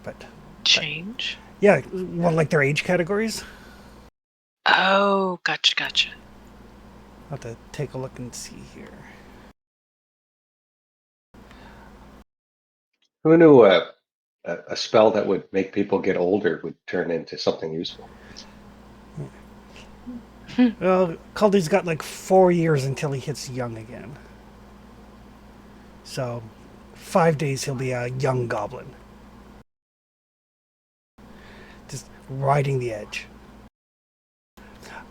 But Change? yeah, well, like their age categories. Oh, gotcha. I'll have to take a look and see here. Who knew a spell that would make people get older would turn into something useful? Well, Caldy's got like 4 years until he hits young again. So, 5 days he'll be a young goblin, just riding the edge.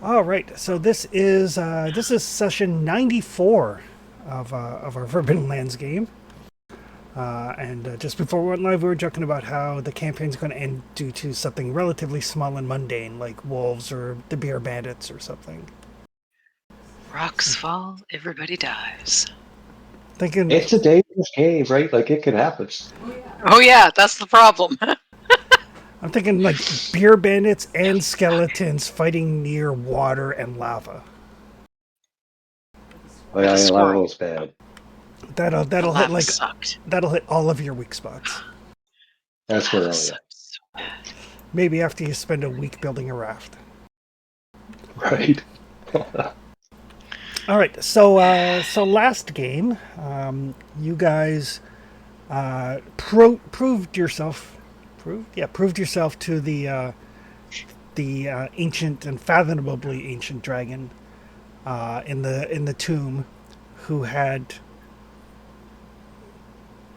All right, so this is session 94 of our Forbidden Lands game. And just before we went live, we were joking about how the campaign's going to end due to something relatively small and mundane, like wolves or the beer bandits or something. Rocks fall, everybody dies. Thinking, It's a dangerous game, right? Like it could happen. Oh yeah, that's the problem. I'm thinking like beer bandits and skeletons fighting near water and lava. Oh With yeah, a yeah, lava squirrel. was bad. The That'll hit lava like sucked. that'll hit all of your weak spots. That's where, Lava oh yeah, sucked so bad. Maybe after you spend a week building a raft. right. All right, so last game, you guys proved yourself, proved yourself to the ancient and fathomably ancient dragon in the tomb, who had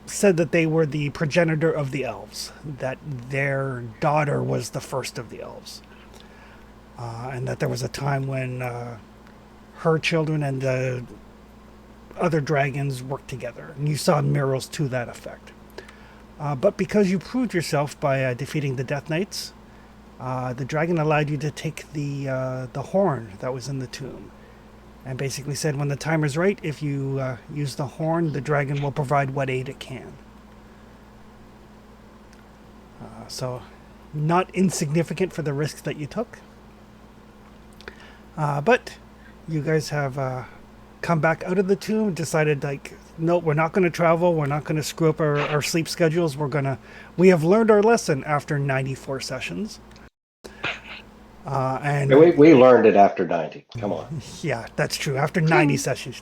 said that they were the progenitor of the elves, that their daughter was the first of the elves, and that there was a time when her children and the other dragons worked together. And you saw mirrors to that effect. But because you proved yourself by defeating the Death Knights, the dragon allowed you to take the horn that was in the tomb, and basically said, when the timer's right, if you use the horn, the dragon will provide what aid it can. So, not insignificant for the risks that you took. But you guys have come back out of the tomb, decided like, no, we're not going to travel. We're not going to screw up our sleep schedules. We have learned our lesson after 94 sessions. And We learned it after 90. Come on. yeah, that's true. After 90 sessions,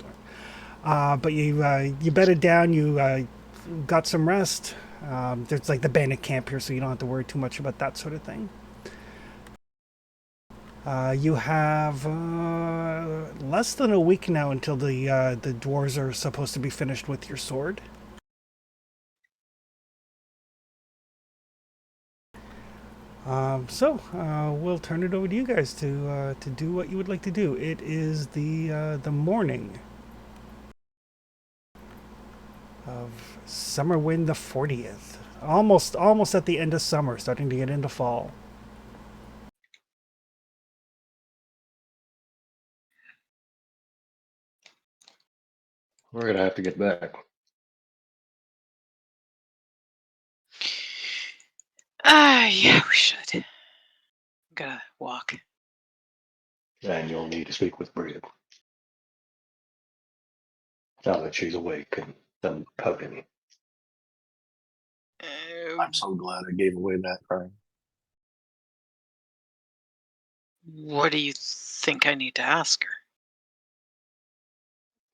but you bedded down. You got some rest. There's like the bandit camp here, so you don't have to worry too much about that sort of thing. You have less than a week now until the dwarves are supposed to be finished with your sword. So we'll turn it over to you guys to do what you would like to do. It is the morning of Summerwind the 40th. Almost at the end of summer, starting to get into fall. We're gonna have to get back. Yeah, we should. Gotta walk. And you'll need to speak with Bria now that she's awake and done pouting. I'm so glad I gave away that card. What do you think I need to ask her?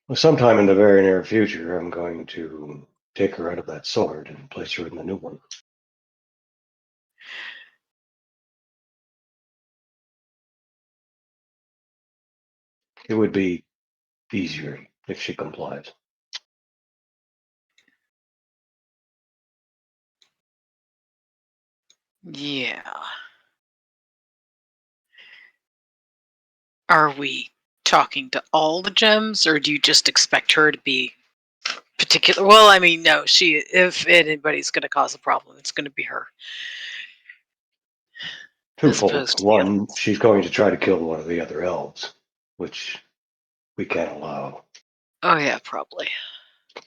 Well, sometime in the very near future, I'm going to take her out of that sword and place her in the new one. It would be easier if she complies. Yeah. Are we talking to all the gems, or do you just expect her to be particular? Well, I mean, no. If anybody's going to cause a problem, it's going to be her, as Twofold. opposed to the other. One, she's going to try to kill one of the other elves, which we can't allow. Oh yeah, probably.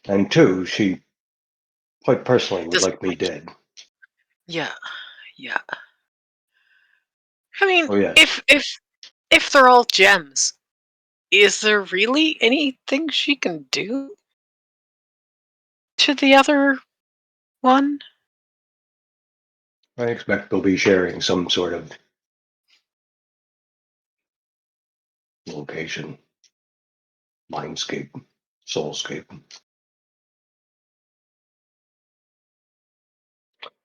And two, she quite personally would Doesn't like me like. dead. Yeah, yeah. I mean, Oh yes. if they're all gems, is there really anything she can do to the other one? I expect they'll be sharing some sort of location, mindscape, soulscape.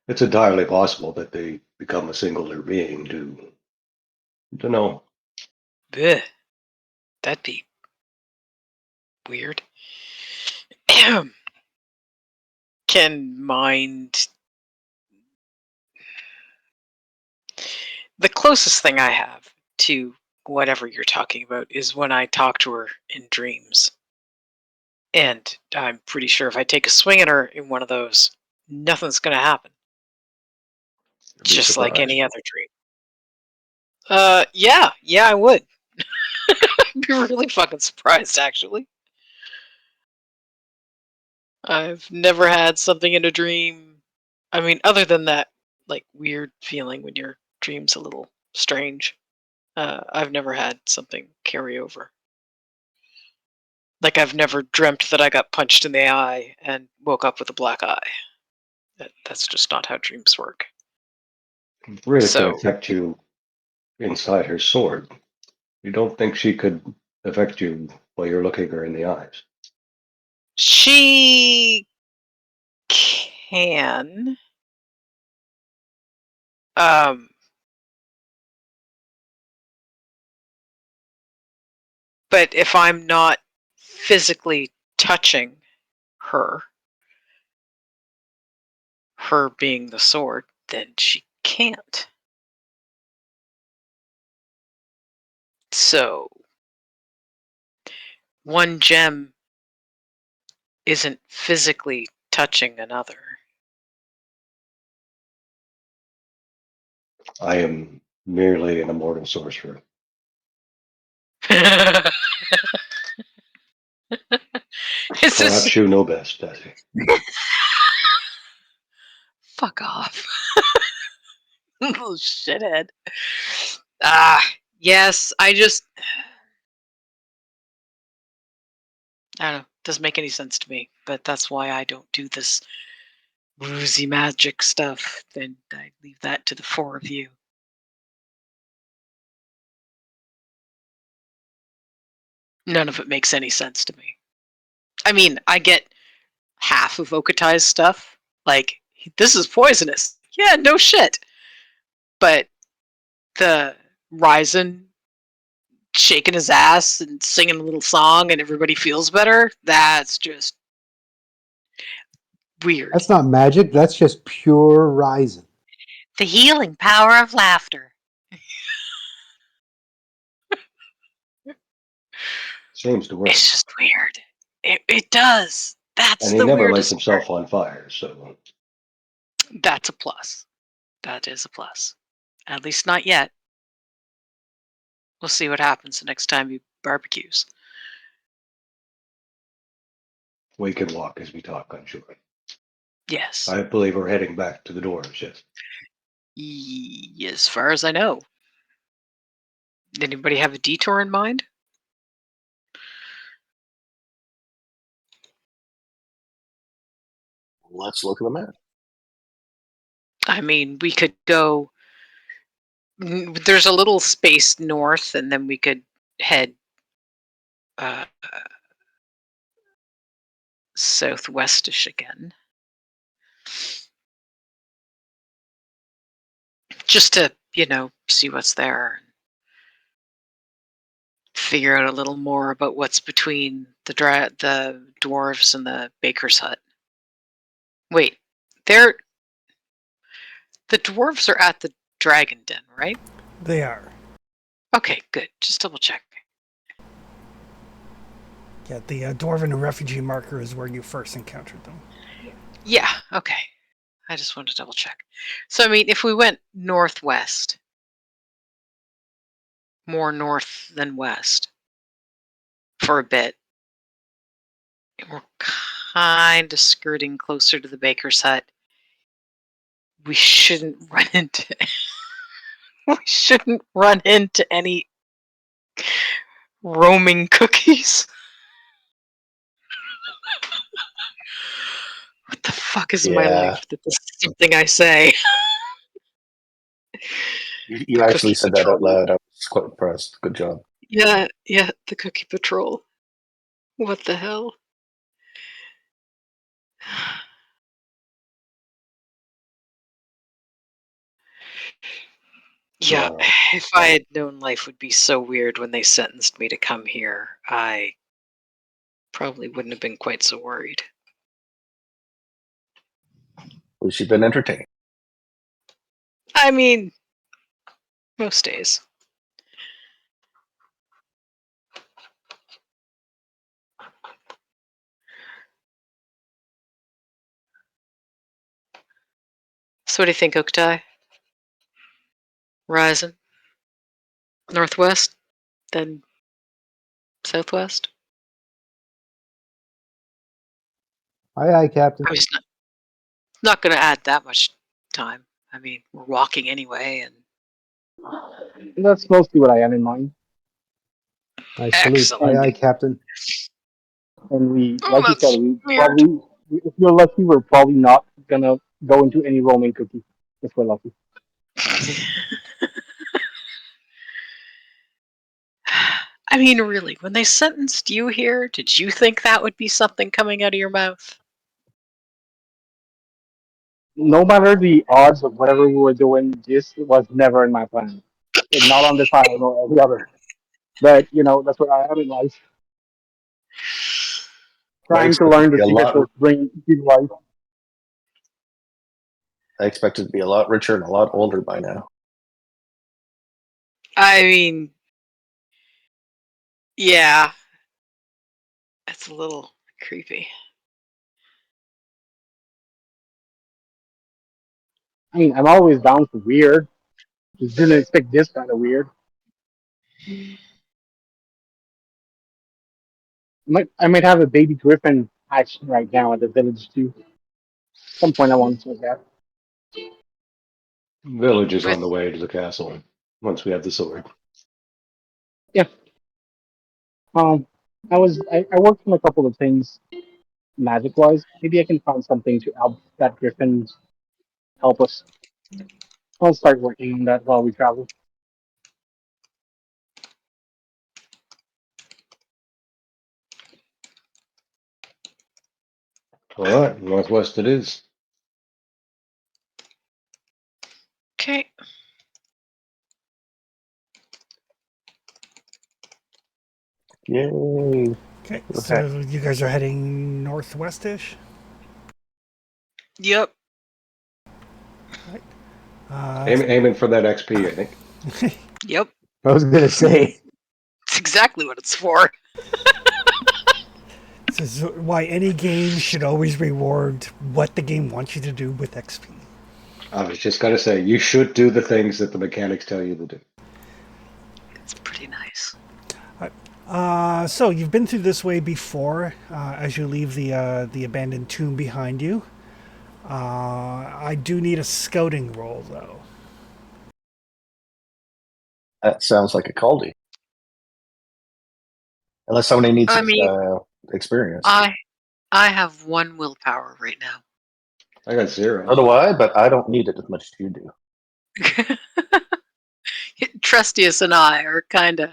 It's entirely possible that they become a singular being to know. Bleh, that'd be weird. Can mind. The closest thing I have to whatever you're talking about is when I talk to her in dreams. And I'm pretty sure if I take a swing at her in one of those, nothing's going to happen. I'd be Just like surprised. any other dream. Yeah, I would. I'd be really fucking surprised, actually. I've never had something in a dream. I mean, other than that, like, weird feeling when your dream's a little strange. I've never had something carry over. Like, I've never dreamt that I got punched in the eye and woke up with a black eye. That's just not how dreams work. Rita could So, affect you inside her sword. You don't think she could affect you while you're looking her in the eyes? she can. Um, but if I'm not physically touching her, her being the sword, then she can't. So, one gem isn't physically touching another. I am merely an immortal sorcerer. Is this Perhaps you know best, Desi. fuck off? Little shithead. Ah, yes, I don't know. Doesn't make any sense to me, but that's why I don't do this woozy magic stuff. Then I leave that to the four of you. None of it makes any sense to me. I mean, I get half of Okatai's stuff. Like, this is poisonous. Yeah, no shit. But the Ryzen shaking his ass and singing a little song and everybody feels better, that's just weird. That's not magic. That's just pure rising. The healing power of laughter. Seems to work. It's just weird. It does. That's And he the never lights weirdest part. himself on fire, so That's a plus. That is a plus. At least not yet. We'll see what happens the next time he barbecues. we can walk as we talk, I'm sure. Yes. I believe we're heading back to the doors, yes. As far as I know. Anybody have a detour in mind? Let's look at the map. I mean, we could go. There's a little space north, and then we could head southwestish again. Just to, see what's there. Figure out a little more about what's between the dwarves and the baker's hut. Wait, the dwarves are at the dragon den, right? They are. Okay, good. Just double check. Yeah, the Dwarven refugee marker is where you first encountered them. Yeah, okay. I just wanted to double check. So, I mean, if we went northwest, more north than west, for a bit, and we're kind of skirting closer to the baker's hut, we shouldn't run into any roaming cookies. What the fuck is my Yeah. life that this is something I say? You The actually Cookie said that out Patrol. loud. I was quite impressed. Good job. Yeah, the Cookie Patrol. What the hell? Yeah, Wow. if I had known life would be so weird when they sentenced me to come here, I probably wouldn't have been quite so worried. At least you've been entertained. I mean, most days. So what do you think, Oktai? Horizon? Northwest? Then southwest? Aye, Captain. I'm just not going to add that much time. I mean, we're walking anyway, and That's mostly what I had in mind. I salute. excellent. Aye, Captain. And we, Oh, like you said, that's we weird. probably, if you're lucky, we're probably not gonna go into any roaming cookie if we're lucky. I mean, really, when they sentenced you here, did you think that would be something coming out of your mouth? No matter the odds of whatever we were doing, this was never in my plan. And not on this island or any other. But that's what I am in life. I Trying to expected learn to the be a secrets lot. of bringing to life. I expected to be a lot richer and a lot older by now. I mean, yeah, it's a little creepy. I mean, I'm always down for weird. Just didn't expect this kind of weird. I might have a baby griffin action right now at the village too. Some point I want to that. Village is on With the way to the castle once we have the sword. Yeah. I worked on a couple of things magic wise. Maybe I can find something to help that griffin help us. I'll start working on that while we travel. All right, northwest it is. okay, Yay. Okay, Okay. so you guys are heading northwestish. yep. Aiming for that XP, I think. Yep. I was gonna say. It's exactly what it's for. This is why any game should always reward what the game wants you to do with XP. I was just gonna say you should do the things that the mechanics tell you to do. It's pretty nice. So you've been through this way before. As you leave the abandoned tomb behind you, I do need a scouting roll though. That sounds like a Caldy. Unless somebody needs I mean, experience. I have 1 willpower right now. I got 0. So do I, but I don't need it as much as you do. Trustius and I are kind of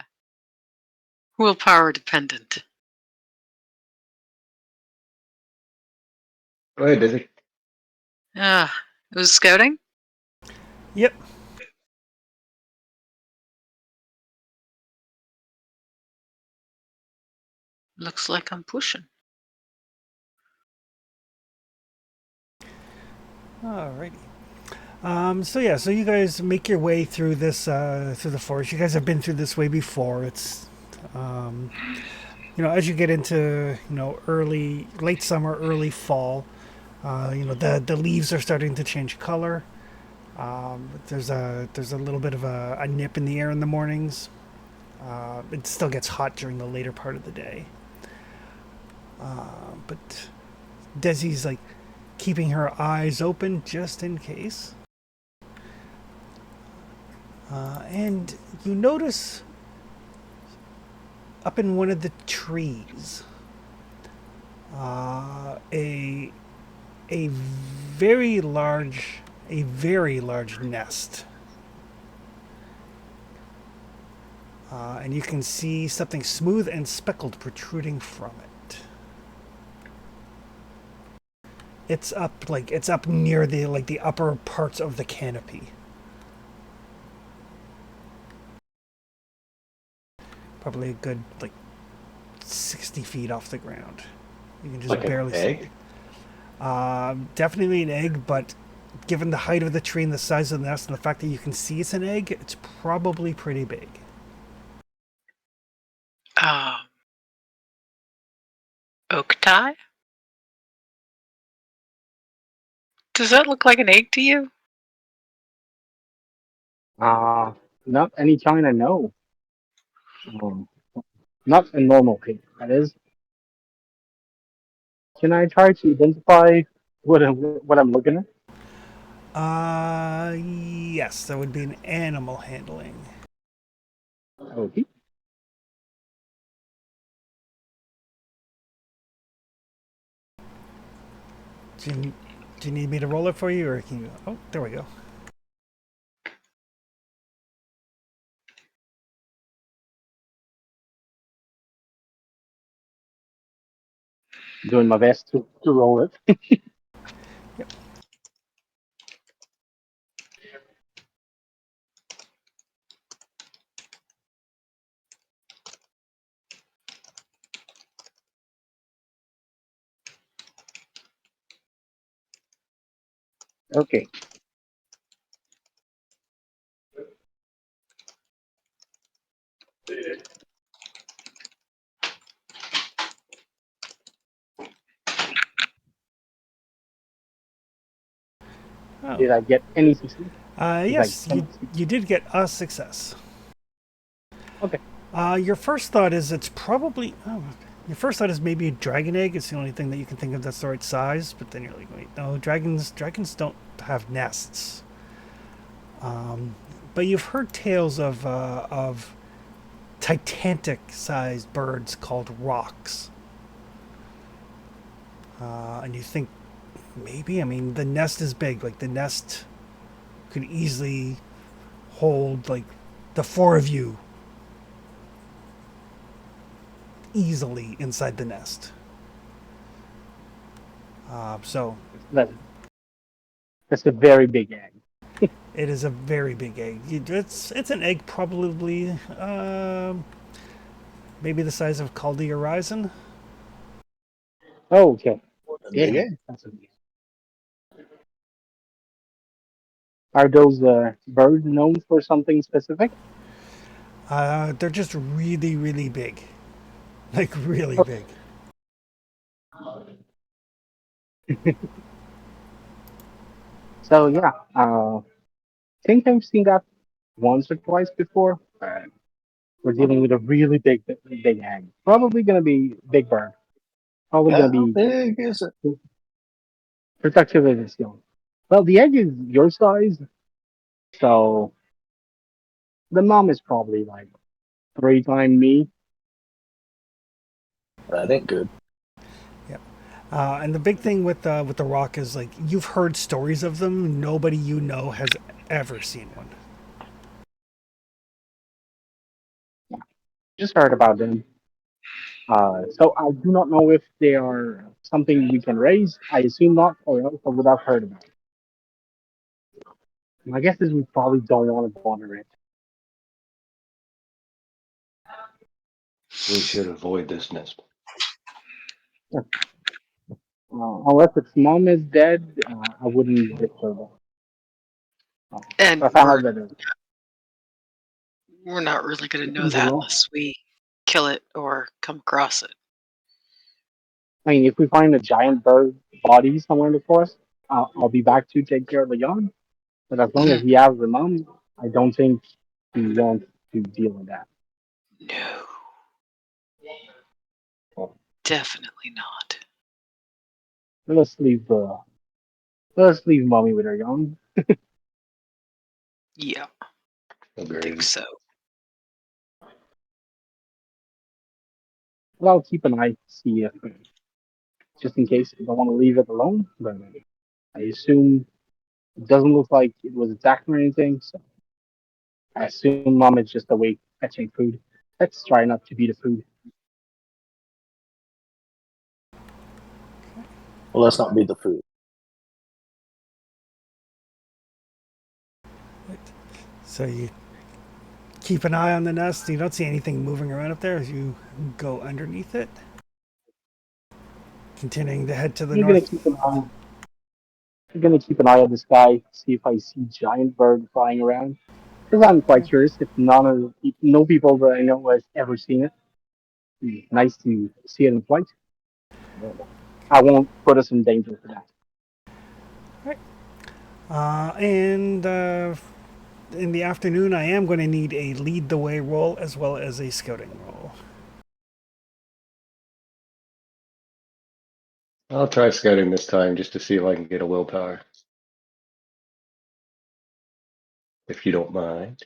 willpower dependent. Go ahead, Dizzy. It was scouting? Yep. Looks like I'm pushing. Alrighty. So you guys make your way through this through the forest. You guys have been through this way before. It's as you get into late summer, early fall, the leaves are starting to change color. There's a little bit of a nip in the air in the mornings. It still gets hot during the later part of the day. But Desi's like keeping her eyes open just in case. And you notice up in one of the trees a very large nest. And you can see something smooth and speckled protruding from it. It's up near the upper parts of the canopy. Probably a good 60 feet off the ground. You can just Like an barely see egg? it. Definitely an egg, but given the height of the tree and the size of the nest and the fact that you can see it's an egg, it's probably pretty big. Oak tie? Does that look like an egg to you? Not any kind I know. Um, not a normal pig, that is. Can I try to identify what I'm looking at? Yes, that would be an animal handling. Okay. Do you need me to roll it for you, or can you? Oh, there we go. Doing my best to roll it. Yep. Okay. Oh. Did I get any success? Yes, Like, you did get a success. Okay. Your first thought is it's probably. Oh, your first thought is maybe a dragon egg. It's the only thing that you can think of that's the right size. But then you're like, wait, no, dragons don't have nests. But you've heard tales of titanic-sized birds called rocks, and you think maybe. I mean, the nest is big. Like the nest could easily hold like the four of you easily inside the nest. So that's a very big egg. it is a very big egg. It's an egg probably maybe the size of Caldi Horizon. Oh, okay. A big Yeah. egg. That's a big egg. Are those birds known for something specific? They're just really really big, like really big. So yeah, think I've seen that once or twice before. We're dealing with a really big egg. Probably gonna be big bird. Probably gonna How be big is it? protective of its young. Well, the egg is your size, so the mom is probably like 3 times me. That ain't good. Yep. And the big thing with the rock is like you've heard stories of them. Nobody you know has ever seen one. Just heard about them. So I do not know if they are something we can raise. I assume not, or else I would have heard about it. My guess is we probably don't want to bother it. We should avoid this nest. Unless its mom is dead, I wouldn't disturb it. And I found out that we're not really going to know it's that alone. unless we kill it or come across it. I mean, if we find a giant bird body somewhere in the forest, I'll be back to take care of the young. But as long as he has the mom, I don't think he wants to deal with that. No. Definitely not. Let's leave mommy with her young. Yeah, I think Agreed. so. Well, I'll keep an eye, see if just in case I don't want to leave it alone. But I assume it doesn't look like it was attacked or anything, so I assume mom is just awake fetching food. Let's try not to be the food. Well, let's not be the food. So you keep an eye on the nest. You don't see anything moving around up there as you go underneath it. Continuing to head to the I'm gonna north. keep an eye. I'm gonna keep an eye on the sky, see if I see giant bird flying around. Because I'm quite curious if no people that I know has ever seen it. Nice to see it in flight. I won't put us in danger for that. And in the afternoon, I am going to need a lead the way roll as well as a scouting roll. I'll try scouting this time just to see if I can get a willpower. If you don't mind.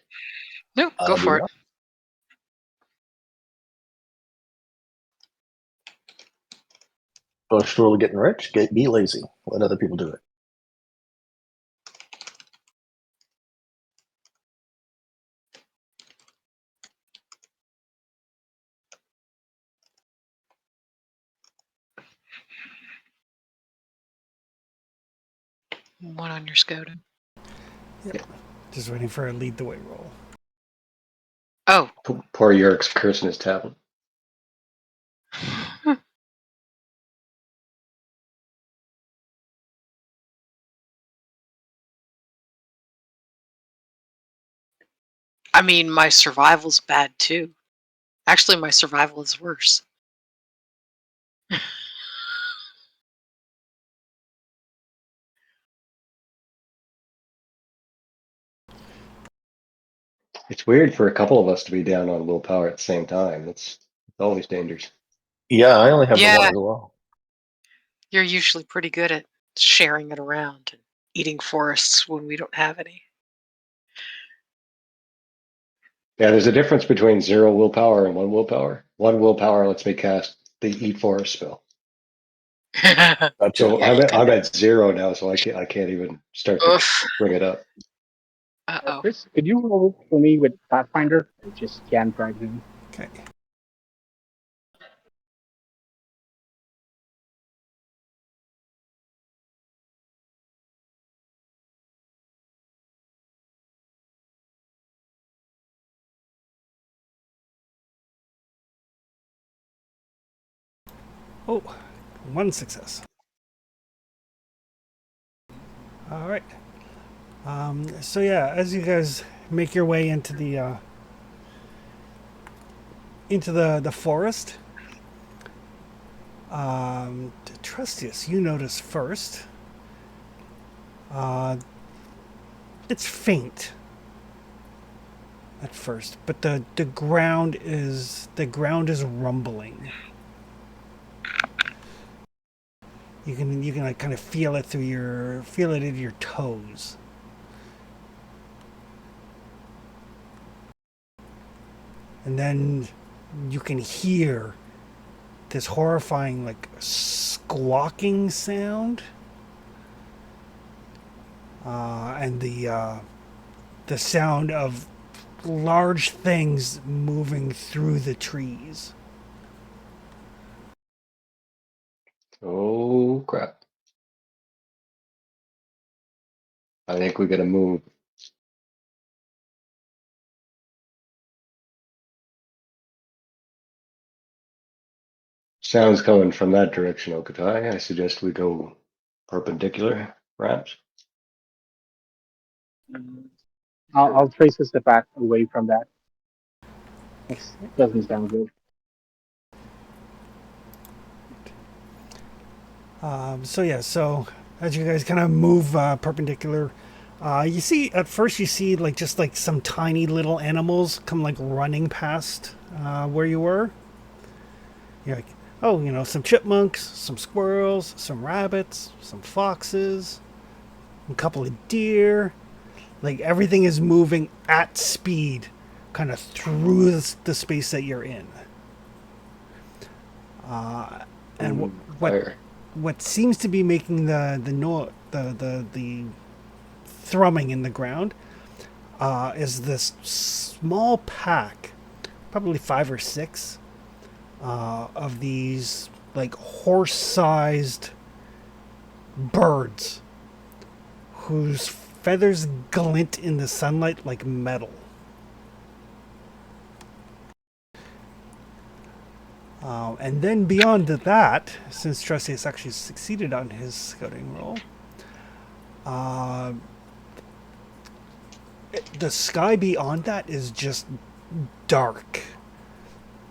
No, I go do for it. not. Bush rule of getting rich, be lazy. Let other people do it. One on your scouting. Just waiting for a lead the way roll. Oh. Poor Yerk's cursing his tablet. I mean, my survival's bad too. Actually, my survival is worse. It's weird for a couple of us to be down on willpower at the same time. It's always dangerous. Yeah, I only have the one Yeah, as well. you're usually pretty good at sharing it around and eating forests when we don't have any. Yeah, there's a difference between 0 willpower and 1 willpower. 1 willpower lets me cast the Eat Forest spell. Gotcha. So Yeah, I'm at 0 now, so I can't even start to Oof. bring it up. Uh-oh. Chris, could you roll for me with Pathfinder? I just can't right now. Okay. Oh, 1 success. All right. So yeah, as you guys make your way into the forest, Trustius, you notice first. It's faint at first, but the ground is rumbling. You can like kind of feel it in your toes. And then you can hear this horrifying like squawking sound. And the sound of large things moving through the trees. Oh, crap. I think we gotta move. Sounds coming from that direction, Okatai. I suggest we go perpendicular, perhaps. I'll trace us the path away from that. That doesn't sound good. So as you guys kind of move perpendicular, you see like just like some tiny little animals come like running past where you were. You're like, oh, some chipmunks, some squirrels, some rabbits, some foxes, a couple of deer. Like everything is moving at speed, kind of through the space that you're in. And what seems to be making the thrumming in the ground is this small pack probably 5 or 6 of these like horse-sized birds whose feathers glint in the sunlight like metal. And then beyond that, since Trustius actually succeeded on his scouting roll, the sky beyond that is just dark.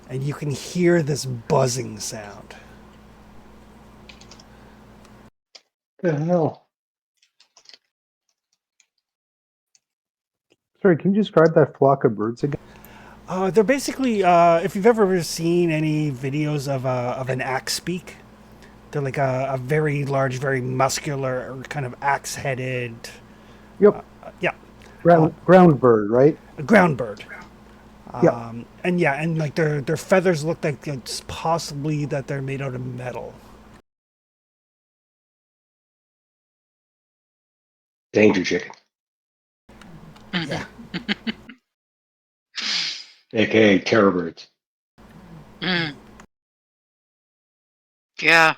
And you can hear this buzzing sound. The hell? Sorry, can you describe that flock of birds again? They're basically, if you've ever seen any videos of an axe beak, they're like a very large, very muscular, kind of axe-headed. Yep. Yeah, Ground bird, right? a ground bird. Yeah. And like their feathers look like it's possibly that they're made out of metal. Danger chicken, Yeah. aka terror birds. Mm. Yeah.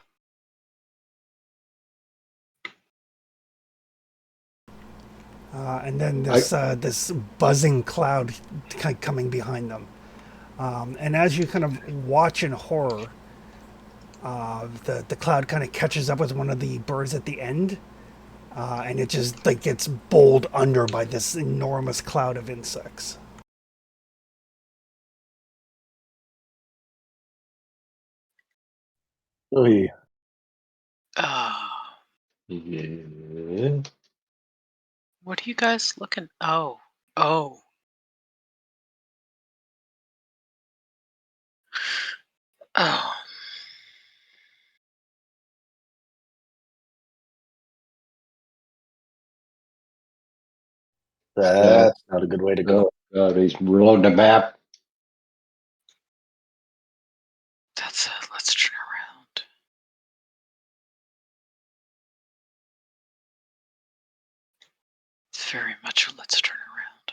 And then this buzzing cloud coming behind them. And as you kind of watch in horror, the cloud kind of catches up with one of the birds at the end, and it just like gets bowled under by this enormous cloud of insects. Oy. Oh, Yeah. what are you guys looking? Oh, oh. Oh. That's not a good way to go. Oh, God, he's reloading the map. That's let's turn around. It's very much a let's turn around.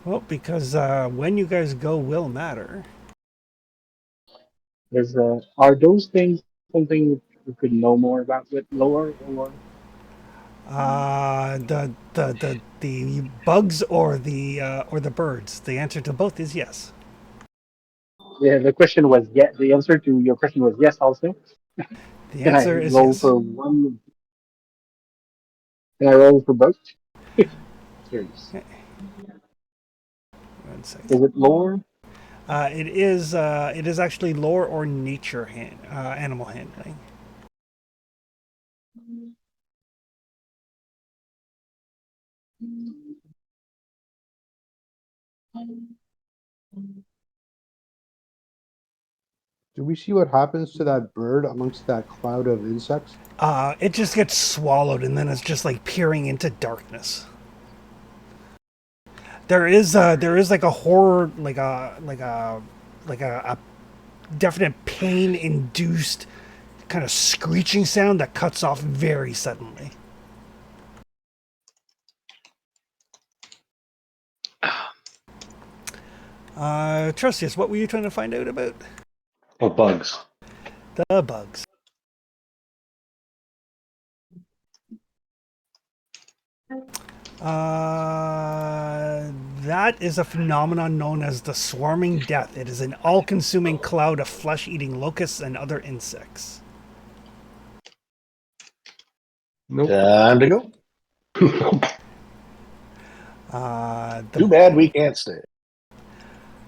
Well, because when you guys go will matter. Are those things something we could know more about with lore, or The bugs or the birds. The answer to both is yes. yeah? The question was yes. The answer to your question was yes. Also, The can I answer is roll yes. for one? Can I roll for both? Curious. 1 second. Is it lore? It is actually lore or nature animal handling. Do we see what happens to that bird amongst that cloud of insects? It just gets swallowed, and then it's just like peering into darkness. There is like a horror, like a definite pain-induced kind of screeching sound that cuts off very suddenly. Oh. Trustius, what were you trying to find out about? Oh, bugs. The bugs. That is a phenomenon known as the swarming death. It is an all-consuming cloud of flesh-eating locusts and other insects. Nope. Time to go. Too bad we can't stay.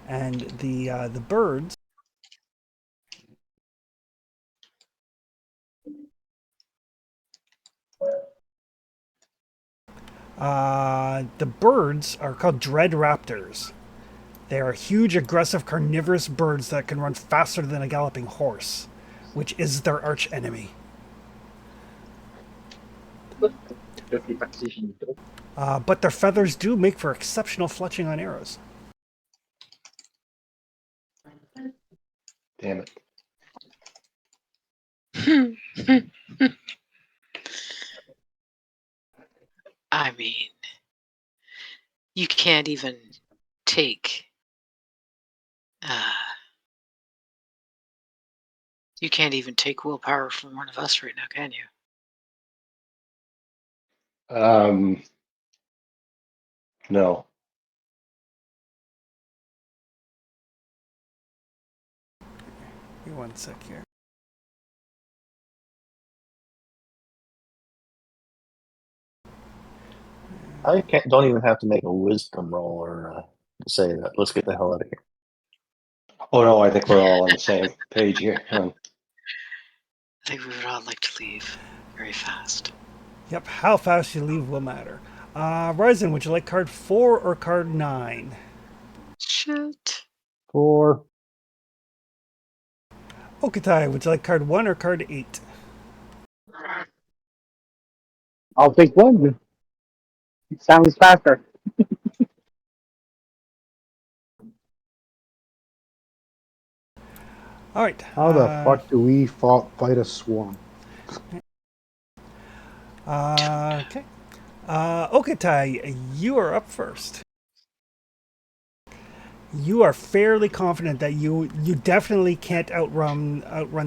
And the birds. The birds are called dread raptors. They are huge, aggressive, carnivorous birds that can run faster than a galloping horse, which is their arch enemy. But their feathers do make for exceptional fletching on arrows. Damn it. I mean, you can't even take. You can't even take willpower from one of us right now, can you? No. Give me 1 sec here. I don't even have to make a wisdom roll or say that. Let's get the hell out of here. Oh no, I think we're all on the same page here. I think we would all like to leave very fast. Yep, how fast you leave will matter. Ryzen, would you like card 4 or card 9? Shit. 4. Okutai, would you like card 1 or card 8? I'll take one. It sounds faster. All right. How the fuck do we fight a swarm? Okay. Okutai, you are up first. You are fairly confident that you definitely can't outrun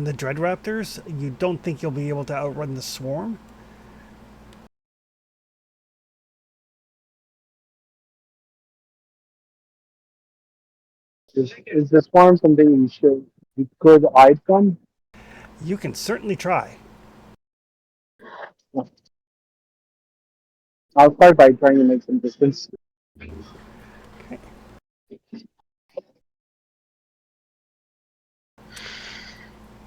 the Dread Raptors. You don't think you'll be able to outrun the swarm. Is the swarm something we could hide from? You can certainly try. I'll start by trying to make some distance. Okay.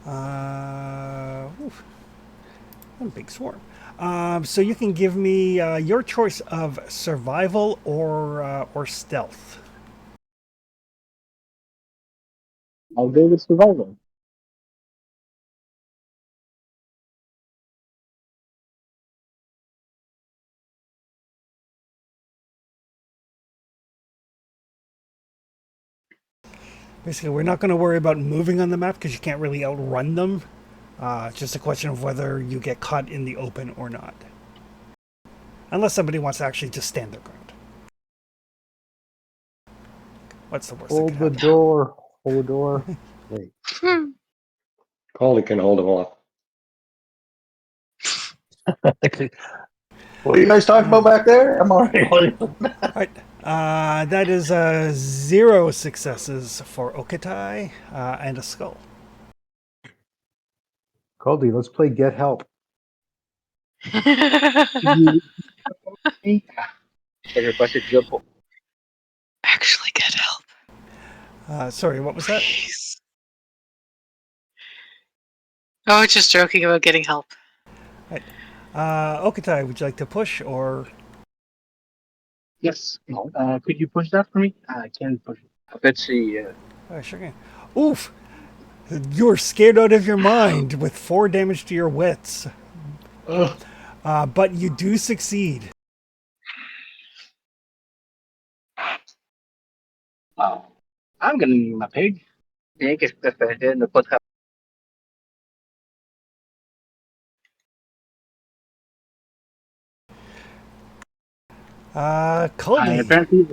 A big swarm. So you can give me your choice of survival or stealth. I'll go with survival. Basically, we're not going to worry about moving on the map because you can't really outrun them. It's just a question of whether you get caught in the open or not. Unless somebody wants to actually just stand their ground. What's the worst that Hold can the happen? door. Hold the door. Wait. Coley can hold him off. What are you guys talking about back there? I'm already. Alright, that is 0 successes for Okutai and a skull. Cody, let's play Get Help. Actually get help. Sorry, what was that? Please. Oh, just joking about getting help. Okutai, would you like to push or... Yes. Could you push that for me? I can push it. Let's see. Sure can. Oof! You're scared out of your mind with 4 damage to your wits. But you do succeed. Wow. I'm gonna need my pig. Jag är speciellt på att Colby. Apparently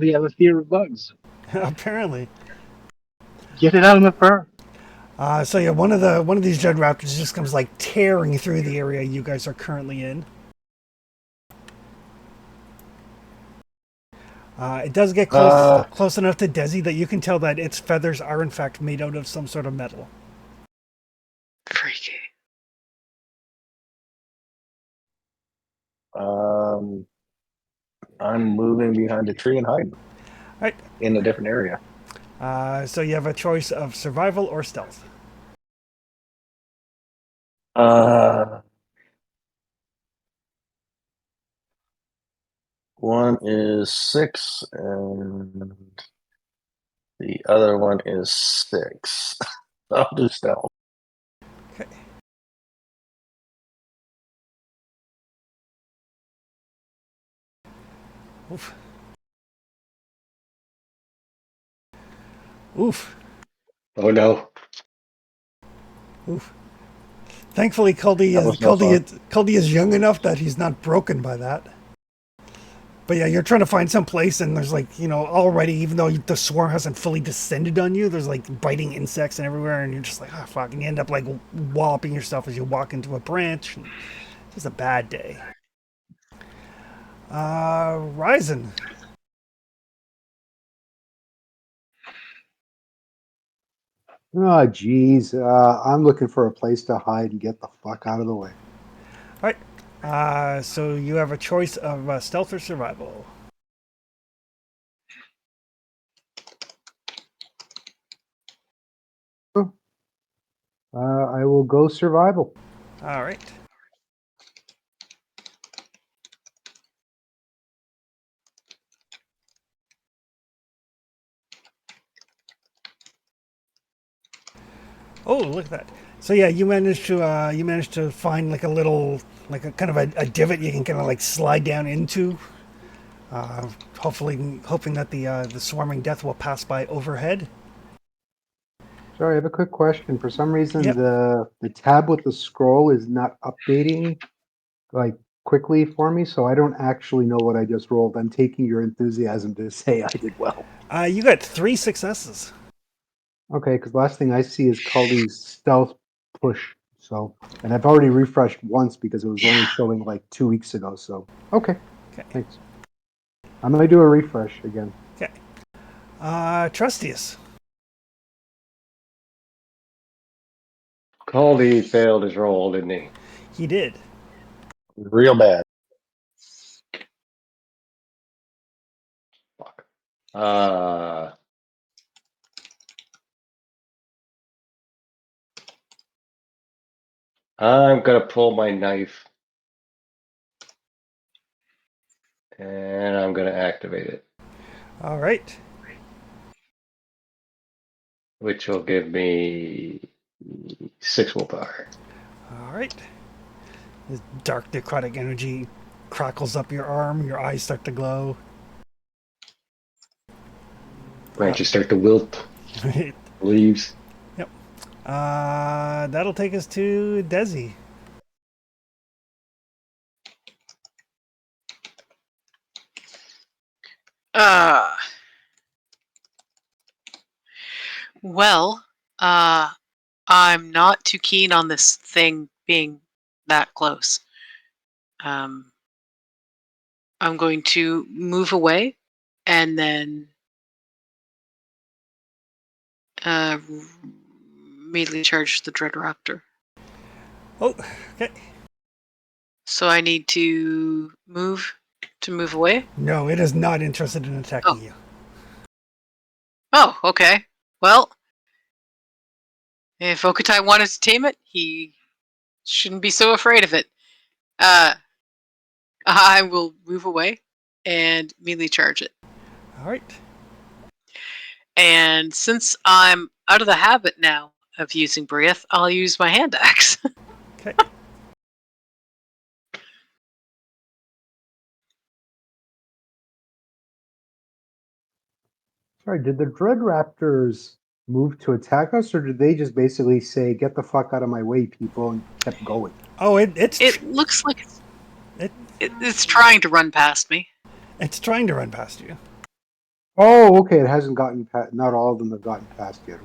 I have a fear of bugs. Apparently. Get it out of my fur. So yeah, one of these Dread Raptors just comes like tearing through the area you guys are currently in. It does get close enough to Desi that you can tell that its feathers are in fact made out of some sort of metal. Freaky. I'm moving behind a tree and hiding. Right. In a different area. So you have a choice of survival or stealth. One is 6 and the other one is 6. I'll do stealth. Okay. Oof. Oof. Oh no. Oof. Thankfully, Culdy is young enough that he's not broken by that. But yeah, you're trying to find some place, and there's like, already, even though the swarm hasn't fully descended on you, there's like biting insects and everywhere, and you're just like, fuck, and you end up like walloping yourself as you walk into a branch. It's just a bad day. Ryzen. Oh, geez. I'm looking for a place to hide and get the fuck out of the way. All right. So you have a choice of stealth or survival. I will go survival. All right. Oh, look at that. So yeah, you managed to find like a little, like a kind of a divot you can kind of like slide down into. Hoping that the swarming death will pass by overhead. Sorry, I have a quick question. For some reason, Yep. the tab with the scroll is not updating like quickly for me, so I don't actually know what I just rolled. I'm taking your enthusiasm to say I did well. You got 3 successes. Okay, because last thing I see is Cully's stealth push. So, and I've already refreshed once because it was only showing like 2 weeks ago. So, okay, thanks. I'm gonna do a refresh again. Okay. Trustius. Caldy failed his roll, didn't he? He did. Real bad. Fuck. I'm gonna pull my knife and I'm gonna activate it, All right. which will give me 6 willpower. All right. This dark necrotic energy crackles up your arm. Your eyes start to glow. Branches start to wilt. Leaves. Yep. That'll take us to Desi. Well, I'm not too keen on this thing being that close. I'm going to move away and then immediately charge the Dread Raptor. Oh, okay. So I need to move away? No, it is not interested in attacking you. Oh, okay. Well, if Okutai wanted to tame it, he shouldn't be so afraid of it. I will move away and immediately charge it. All right. And since I'm out of the habit now of using Breath, I'll use my hand axe. Okay. Sorry, did the Dread Raptors move to attack us, or did they just basically say, "Get the fuck out of my way, people," and kept going? Oh, it's It looks like it, it's trying to run past me. it's trying to run past you. Oh, okay. It hasn't gotten past. Not all of them have gotten past yet.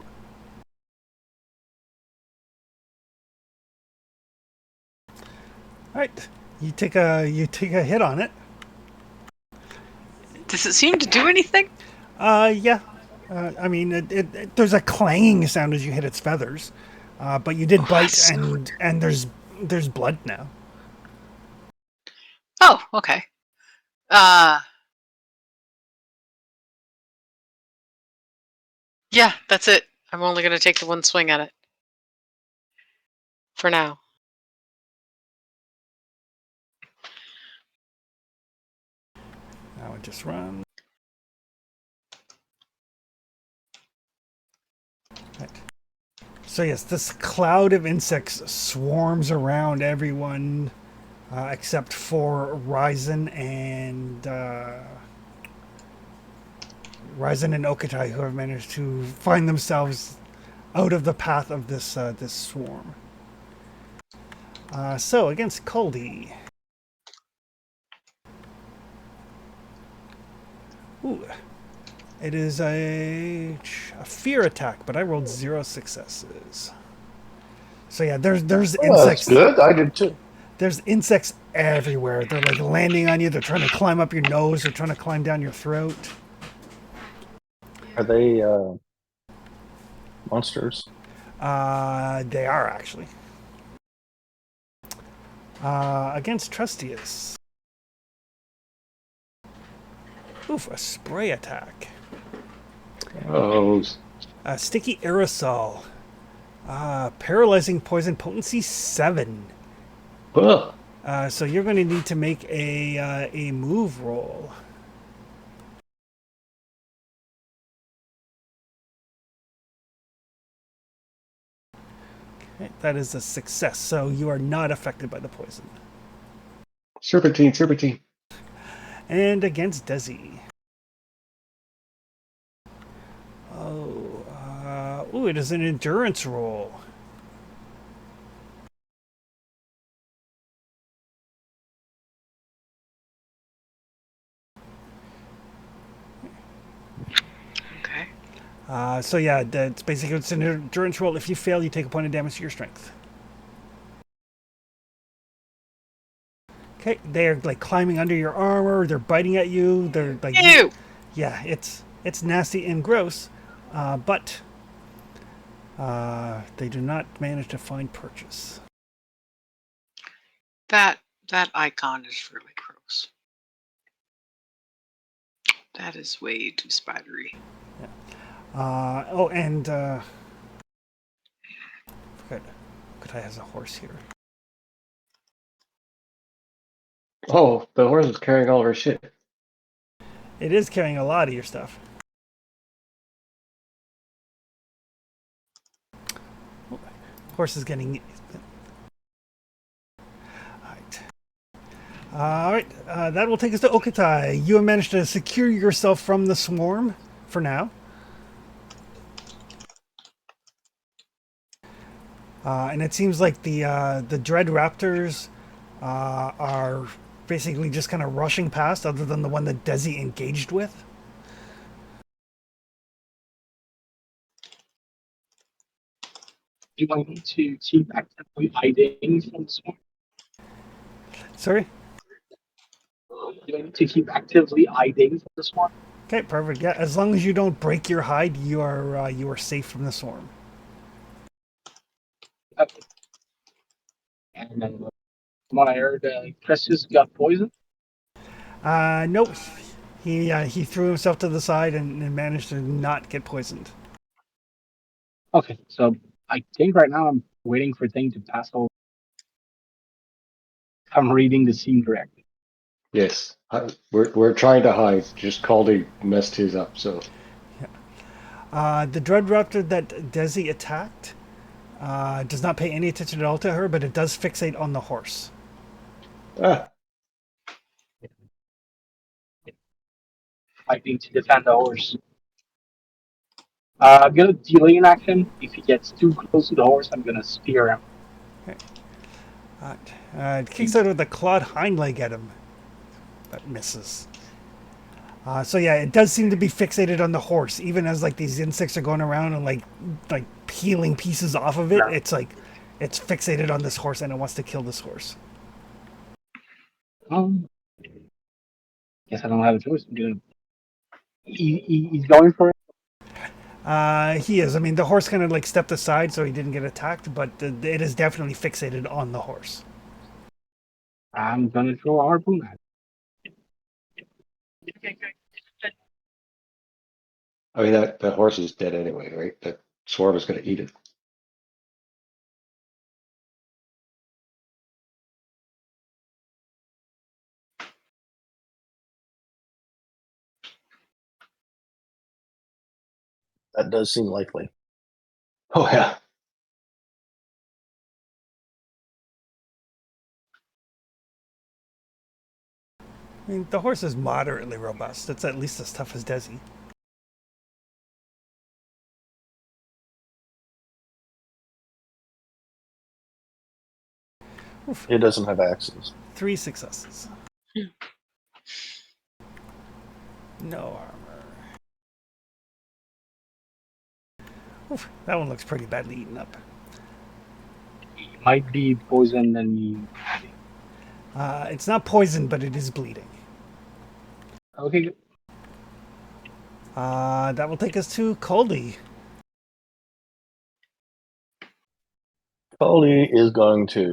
All right. You take a hit on it. Does it seem to do anything? Yeah. I mean, there's a clanging sound as you hit its feathers, but you did bite, and there's blood now. Oh, okay. Yeah, that's it. I'm only going to take the one swing at it. For now. Now it just run. Right. So yes, this cloud of insects swarms around everyone, except for Ryzen and Okutai, who have managed to find themselves out of the path of this this swarm. So against Kuldi. Ooh. It is a fear attack, but I rolled 0 successes. So yeah, there's Oh, that's insects. good. I did too. There's insects everywhere. They're like landing on you. They're trying to climb up your nose. They're trying to climb down your throat. Are they monsters? They are actually. Against Trustius. Oof, a spray attack. Oh, Sticky aerosol. Paralyzing poison potency 7. ugh. So you're going to need to make a move roll. Okay, that is a success. So you are not affected by the poison. Serpentine, serpentine. And against Desi. Ooh, it is an endurance roll. Okay. So yeah, it's basically it's an endurance roll. If you fail, you take a point of damage to your strength. Okay, they're like climbing under your armor. They're biting at you. They're like, Ew! yeah, it's nasty and gross, but they do not manage to find purchase. That icon is really gross. That is way too spidery. Forgot has a horse here. Oh, the horse is carrying all of her shit. It is carrying a lot of your stuff. Horse is getting. All right. That will take us to Okatai. You have managed to secure yourself from the swarm for now. And it seems like the Dread Raptors are basically just kind of rushing past, other than the one that Desi engaged with. Do I need to keep actively hiding from the swarm? Sorry? Do I need to keep actively hiding from the swarm? Okay, perfect. Yeah, as long as you don't break your hide, you are safe from the swarm. Okay. And then, from what I heard, Precious got poisoned. Nope. He threw himself to the side and managed to not get poisoned. Okay, so I think right now I'm waiting for thing to pass over. I'm reading the scene correctly. Yes, we're trying to hide. Just Caldy messed his up. So The Dread Raptor that Desi attacked does not pay any attention at all to her, but it does fixate on the horse. Fighting to defend the horse. I'm gonna delay an action. If he gets too close to the horse, I'm gonna spear him. It kicks out with a clawed hind leg at him, but misses. So yeah, it does seem to be fixated on the horse, even as like these insects are going around and like peeling pieces off of it. Yeah. It's fixated on this horse and it wants to kill this horse. Guess I don't have a choice. I'm gonna. He's going for it. He is. I mean, the horse kind of like stepped aside so he didn't get attacked, but it is definitely fixated on the horse. I'm gonna throw a harpoon at it. I mean that horse is dead anyway, right? That swarm is going to eat it. That does seem likely. Oh yeah. I mean, the horse is moderately robust. It's at least as tough as Desi. It doesn't have axes. 3 successes. No armor. Oof, that one looks pretty badly eaten up. It might be poisoned and It's not poisoned, but it is bleeding. okay. Good. That will take us to Coldy. Coley is going to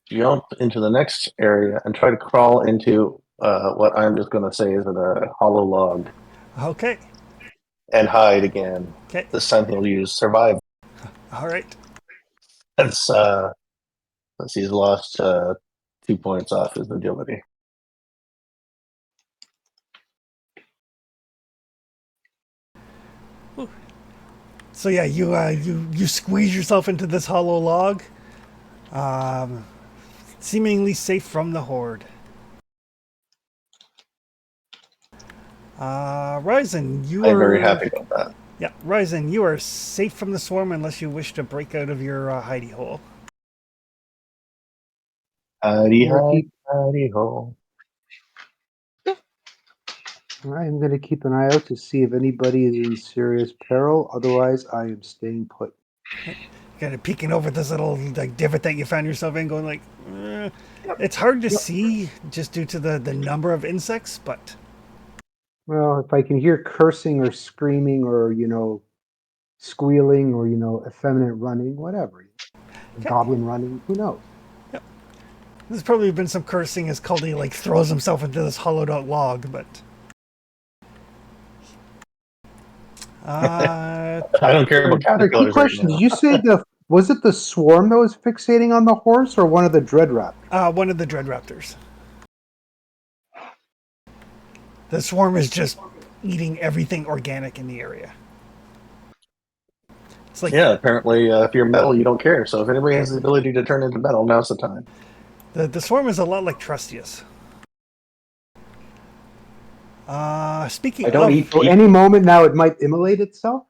jump into the next area and try to crawl into what I'm just going to say is a hollow log Okay. and hide again. Okay. This time he'll use survive. All right. That's he's lost 2 points off his agility. So yeah, you squeeze yourself into this hollow log, seemingly safe from the horde. Ryzen, you I'm are very happy about that. Yeah, Ryzen, you are safe from the swarm unless you wish to break out of your hidey hole. Hidey ho, hidey ho. I'm going to keep an eye out to see if anybody is in serious peril. Otherwise, I am staying put. Kind of peeking over this little like divot that you found yourself in, going like, it's hard to see just due to the number of insects, but Well, if I can hear cursing or screaming or, squealing or, effeminate running, whatever. A goblin running, who knows? there's probably been some cursing as Caldy like throws himself into this hollowed out log, but I don't care about Sorry, quick caterpillars right question. now. Did you say was it the swarm that was fixating on the horse or one of the dread raptors? one of the dread raptors. The swarm is just eating everything organic in the area. It's like Yeah, apparently if you're metal, you don't care. So if anybody has the ability to turn into metal, now's the time. the swarm is a lot like Trustius. Speaking I don't of, eat So people. any moment now it might immolate itself?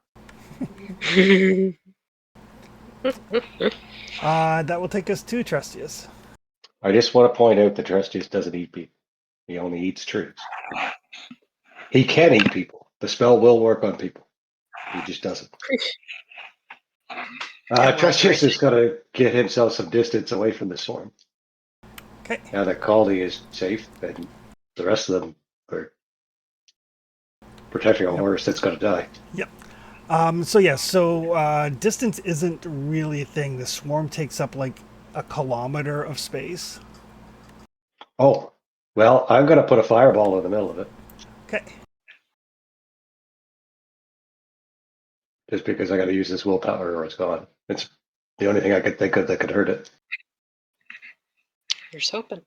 that will take us to Trustius. I just want to point out that Trustius doesn't eat people. He only eats trees. He can eat people. The spell will work on people. He just doesn't. Trustius is going to get himself some distance away from the swarm. Okay. Now that Caldy is safe, and the rest of them are protecting a horse that's going to die. Yep. So distance isn't really a thing. The swarm takes up like a kilometer of space. Oh, well, I'm going to put a fireball in the middle of it, Okay. just because I got to use this willpower or it's gone. It's the only thing I could think of that could hurt it. Here's hoping.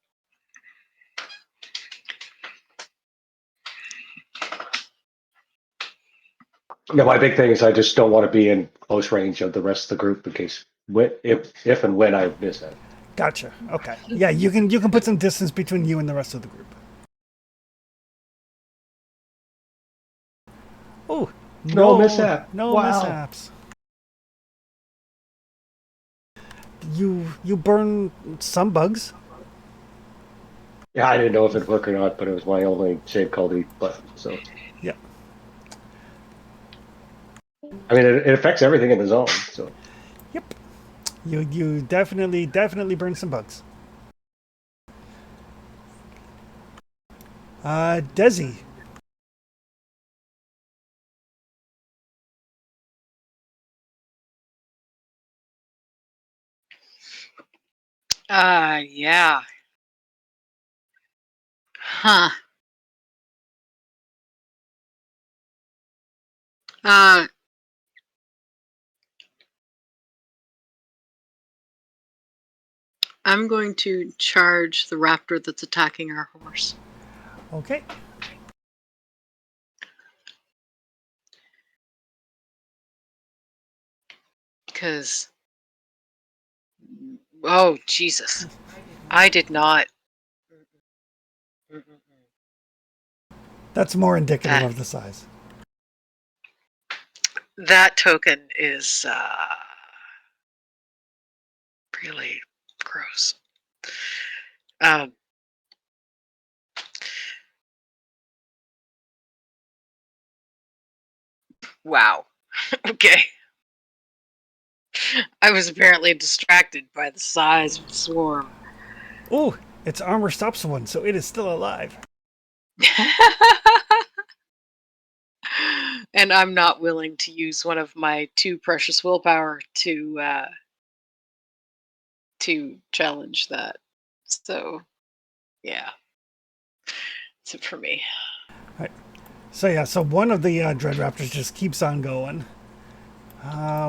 Yeah, my big thing is I just don't want to be in close range of the rest of the group in case if and when I miss it. Gotcha. Okay. Yeah, you can put some distance between you and the rest of the group. Oh, No mishap. No Wow. mishaps. You burn some bugs. Yeah, I didn't know if it'd work or not, but it was my only save Caldy button. So Yeah. I mean, it affects everything in the zone. So Yep. You definitely burn some bugs. Desi. Yeah. Huh. Uh, I'm going to charge the raptor that's attacking our horse. Okay. Because, oh, Jesus. I did not. That's more indicative of the size. That token is really gross. Wow. Okay. I was apparently distracted by the size of the swarm. Ooh, its armor stops one, so it is still alive. And I'm not willing to use one of my 2 precious willpower to challenge that. So, yeah. That's it for me. So yeah, so one of the Dread Raptors just keeps on going.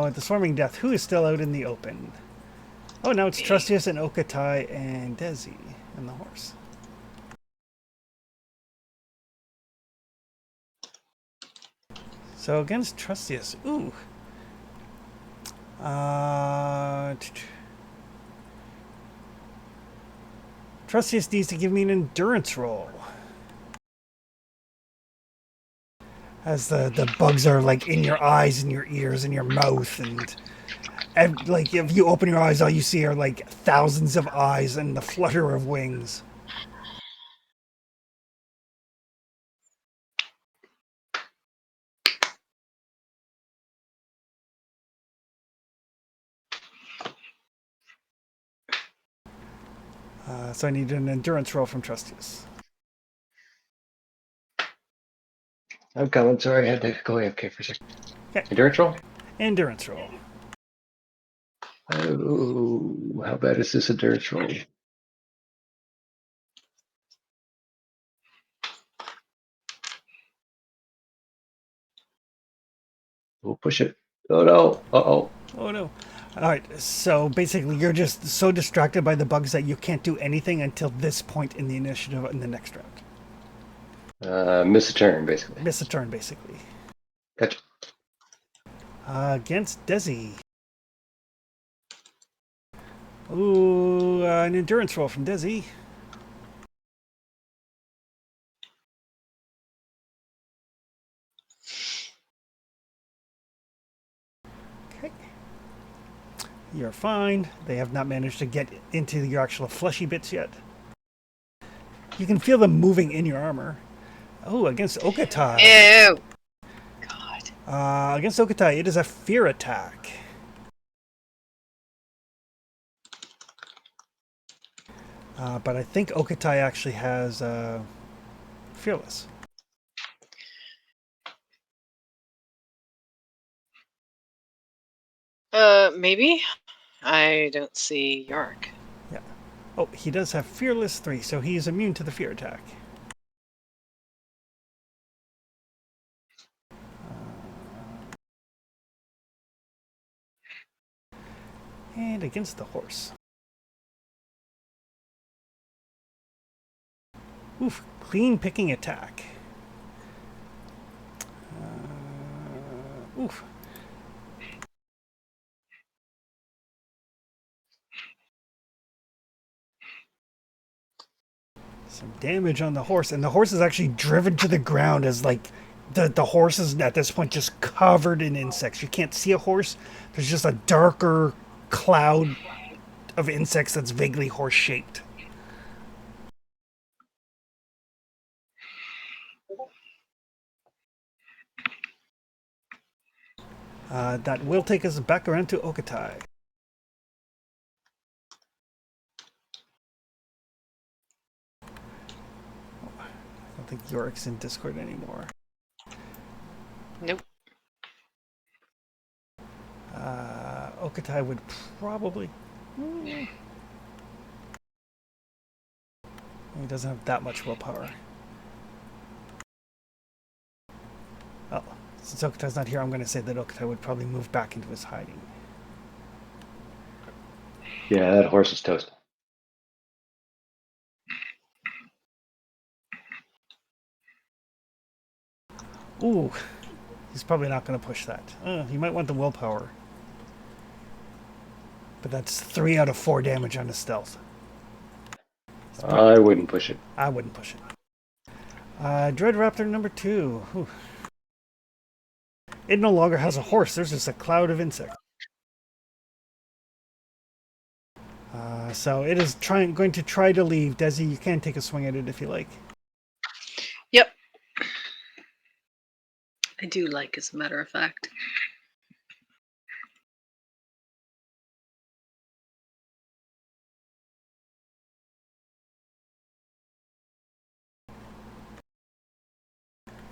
With the Swarming Death, who is still out in the open? Oh, now it's Trustius and Okatai and Desi and the horse. So against Trustius, ooh. Trustius needs to give me an endurance roll. As the bugs are like in your eyes and your ears and your mouth and like if you open your eyes all you see are like thousands of eyes and the flutter of wings. So I need an endurance roll from Trustius. I'm coming. Sorry, I had to go AFK for a second. Okay. Endurance roll? Endurance roll. Oh, how bad is this endurance roll? We'll push it. Oh no. Uh-oh. Oh no. Alright, so basically you're just so distracted by the bugs that you can't do anything until this point in the initiative in the next round. Miss a turn, basically. Miss a turn, basically. Gotcha. Against Desi. Ooh, an endurance roll from Desi. Okay. You're fine. They have not managed to get into your actual fleshy bits yet. You can feel them moving in your armor. Oh, against Okatai. Ew. God. Against Okatai, it is a fear attack. But I think Okatai actually has Fearless. Maybe? I don't see Yark. Yeah. Oh, he does have Fearless 3, so he is immune to the fear attack. And against the horse. Oof, clean picking attack. Oof. Some damage on the horse, and the horse is actually driven to the ground as like the horse is at this point just covered in insects. You can't see a horse. There's just a darker cloud of insects that's vaguely horse shaped. That will take us back around to Okatai. I don't think Yorick's in Discord anymore. Nope. Okatai would probably... He doesn't have that much willpower. Oh, since Okatai's not here, I'm going to say that Okatai would probably move back into his hiding. Yeah, that horse is toast. Ooh, he's probably not going to push that. He might want the willpower. But that's 3 out of 4 damage on his stealth. I wouldn't push it. I wouldn't push it. Dread Raptor number 2. Whew. It no longer has a horse. There's just a cloud of insects. So it is going to try to leave. Desi, you can take a swing at it if you like. Yep. I do like, as a matter of fact.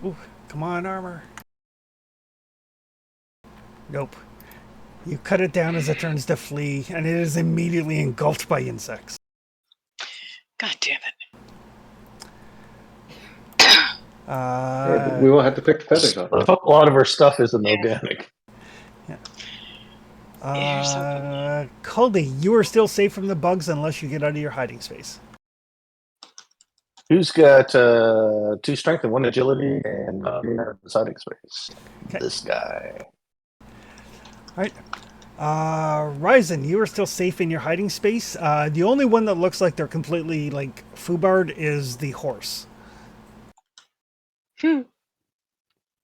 Ooh, come on, armor. Nope. You cut it down as it turns to flee, and it is immediately engulfed by insects. God damn it. We won't have to pick the feathers off. A lot of our stuff isn't organic. Here's something. Caldy, you are still safe from the bugs unless you get out of your hiding space. Who's got 2 strength and 1 agility and deciding space? Okay. This guy. All right. Ryzen, you are still safe in your hiding space. The only one that looks like they're completely like foobarred is the horse. Oh,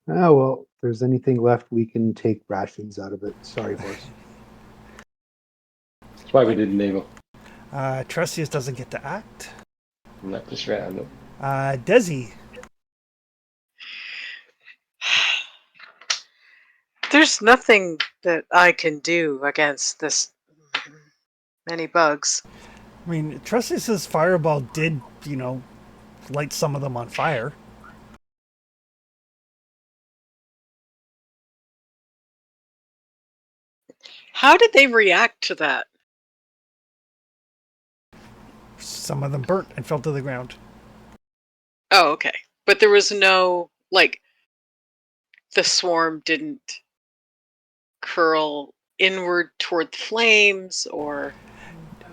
well, if there's anything left, we can take rations out of it. Sorry, horse. That's why we didn't name him. Trustius doesn't get to act. Not this round. No. Desi, There's nothing that I can do against this many bugs. I mean, Trustius's fireball did, light some of them on fire. How did they react to that? Some of them burnt and fell to the ground. Oh, okay. But there was no, like, the swarm didn't curl inward toward the flames or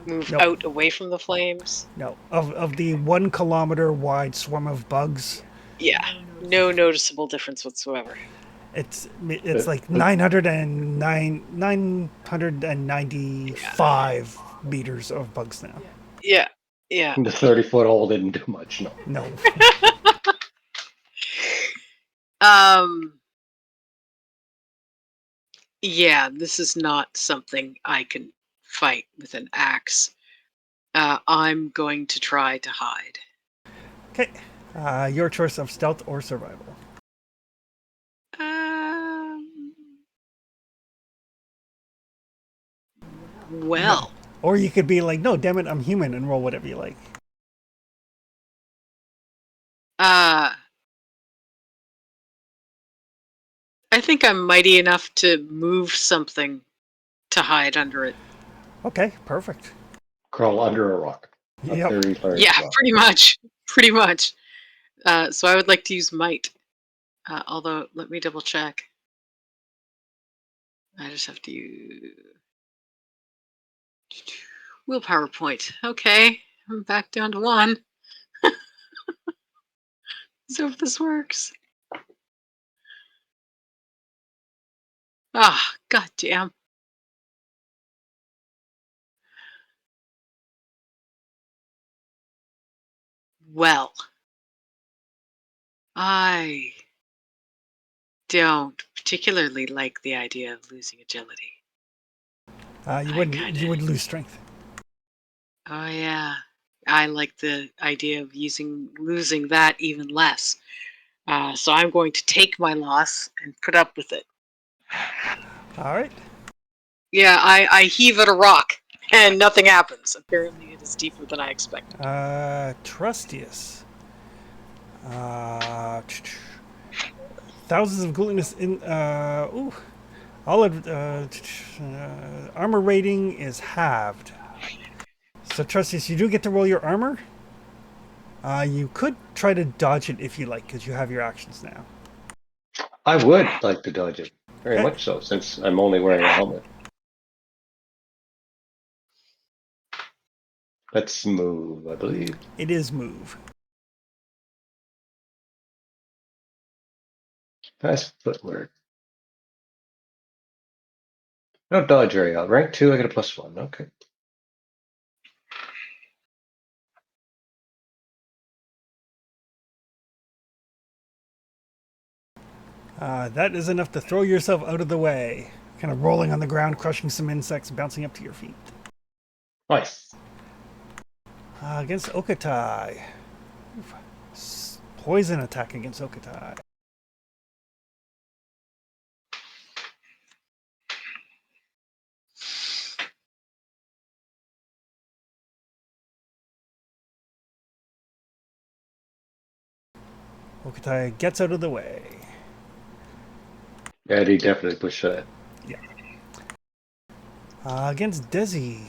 move Nope. out away from the flames? No, of the 1 kilometer wide swarm of bugs, Yeah. No noticeable difference whatsoever. it's like 995 meters of bugs now. Yeah. Yeah. The 30-foot hole didn't do much. No. No. Yeah, this is not something I can fight with an axe. I'm going to try to hide. Okay. Your choice of stealth or survival. Well, Or you could be like, no, damn it, I'm human, and roll whatever you like. I think I'm mighty enough to move something to hide under it. Okay, perfect. Crawl under a rock. A Yep. very large Yeah, rock. pretty much. Pretty much. So I would like to use might. Although, let me double check. I just have to use willpower point. Okay, I'm back down to 1. So if this works. Ah, goddamn. Well, I don't particularly like the idea of losing agility. You would lose strength. Oh yeah, I like the idea of losing that even less. So I'm going to take my loss and put up with it. All right. Yeah, I heave at a rock and nothing happens. Apparently, it is deeper than I expected. Trustius. Thousands of glutinous in. All of armor rating is halved. So Trustius, you do get to roll your armor. You could try to dodge it if you like, because you have your actions now. I would like to dodge it. Very Okay. much so, since I'm only wearing a helmet. Let's move, I believe. It is move. Fast footwork. I don't dodge very well. Rank 2, I get a +1. Okay. That is enough to throw yourself out of the way. Kind of rolling on the ground, crushing some insects, bouncing up to your feet. Nice. Against Okatai. Poison attack against Okatai. Okatai gets out of the way. Yeah, he definitely pushed that. Against Desi.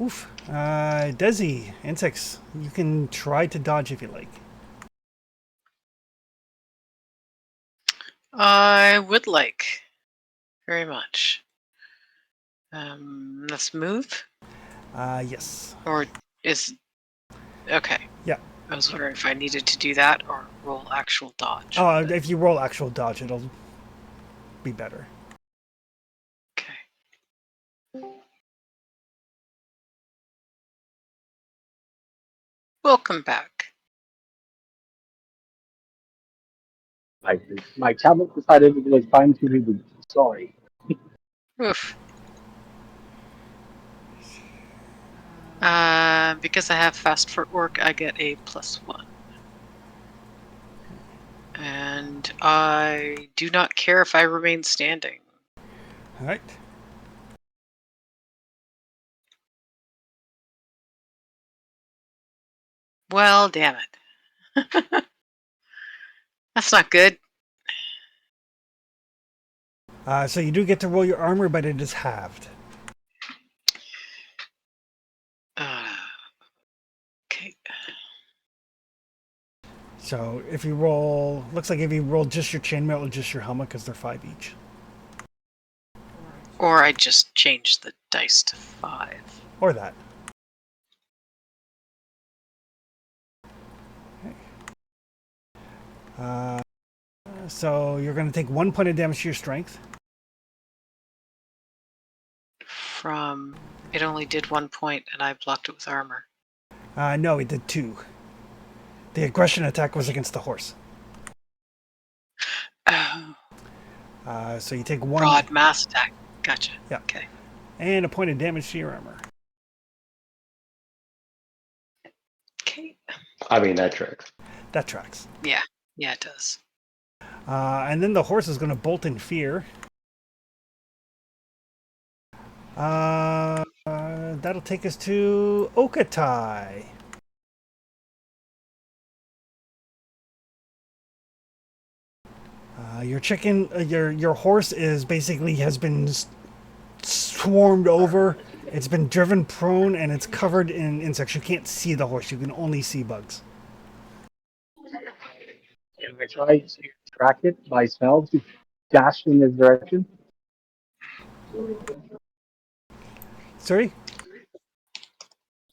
Oof. Desi, insects. You can try to dodge if you like. I would like very much. Let's move. Yes. Or is okay. Yeah. I was wondering if I needed to do that or roll actual dodge. If you roll actual dodge, it'll be better. Okay. Welcome back. My tablet decided it was time to reboot. Sorry. Oof. Because I have fast footwork, I get a +1. And I do not care if I remain standing. All right. Well, damn it. That's not good. So you do get to roll your armor, but it is halved. Okay. So if you roll, looks like if you roll just your chainmail or just your helmet, because they're 5 each. Or I just change the dice to 5. Or that. Okay. So you're going to take 1 point of damage to your strength. From it only did 1 point and I blocked it with armor. No, it did 2. The aggression attack was against the horse. Oh, So you take 1. broad mass attack. Gotcha. Yeah. Okay. And a point of damage to your armor. Okay. I mean, that tracks. That tracks. Yeah. Yeah, it does. And then the horse is going to bolt in fear. That'll take us to Okatai. Your chicken, your horse is basically has been swarmed over. It's been driven prone and it's covered in insects. You can't see the horse. You can only see bugs. Can I try to track it by smell to dash in this direction? Sorry?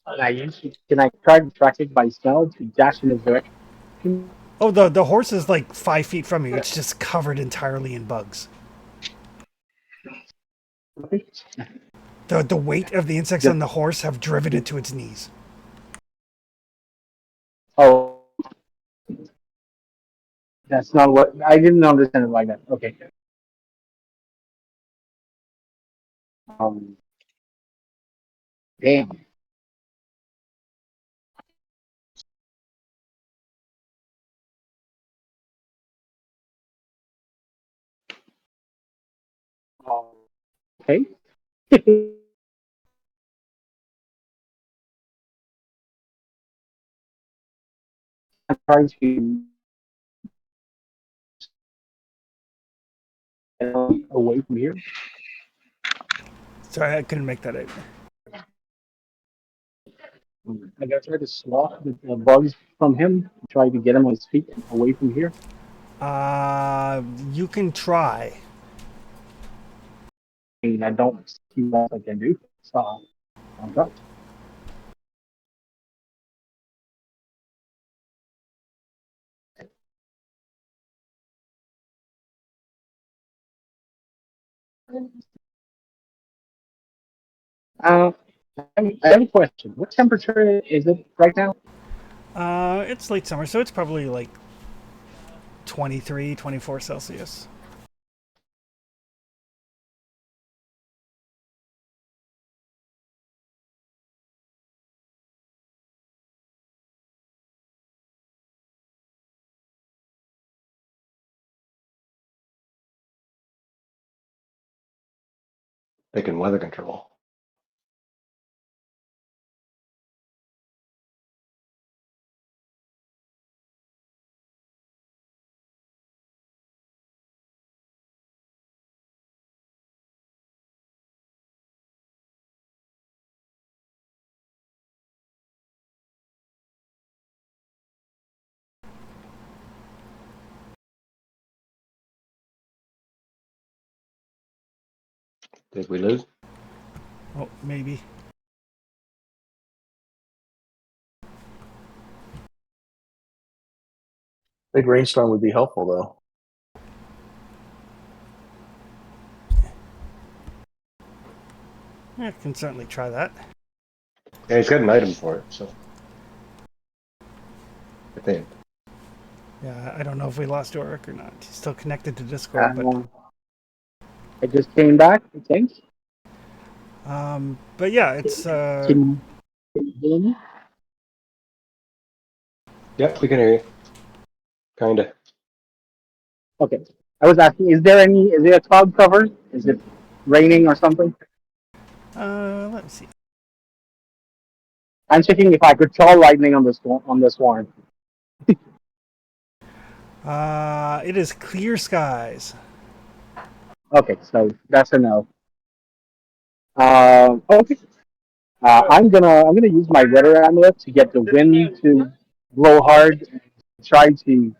Can I try to track it by smell to dash in this direction? Oh, the horse is like 5 feet from you. It's just covered entirely in bugs. The weight of the insects on the horse have driven it to its knees. Oh, that's not what I didn't understand it like that. Okay. Damn. Okay. I'm trying to get away from here. Sorry, I couldn't make that out. I gotta try to swat the bugs from him. Try to get him on his feet away from here. You can try. I mean, I don't see what I can do. So I'm done. I have a question. What temperature is it right now? It's late summer, so it's probably like 23, 24 Celsius. Thinking weather control. Did we lose? Oh, maybe. Big rainstorm would be helpful, though. Yeah, can certainly try that. Yeah, he's got an item for it, so I think. Yeah, I don't know if we lost Ulrich or not. He's still connected to Discord, but I just came back, I think. yeah, it's Can you hear me? Yep, we can hear you. Kinda. Okay. I was asking, is there a cloud cover? Is it raining or something? let me see. I'm checking if I could call lightning on this one. It is clear skies. Okay, so that's a no. Okay. I'm gonna use my weather amulet to get the wind to blow hard and try to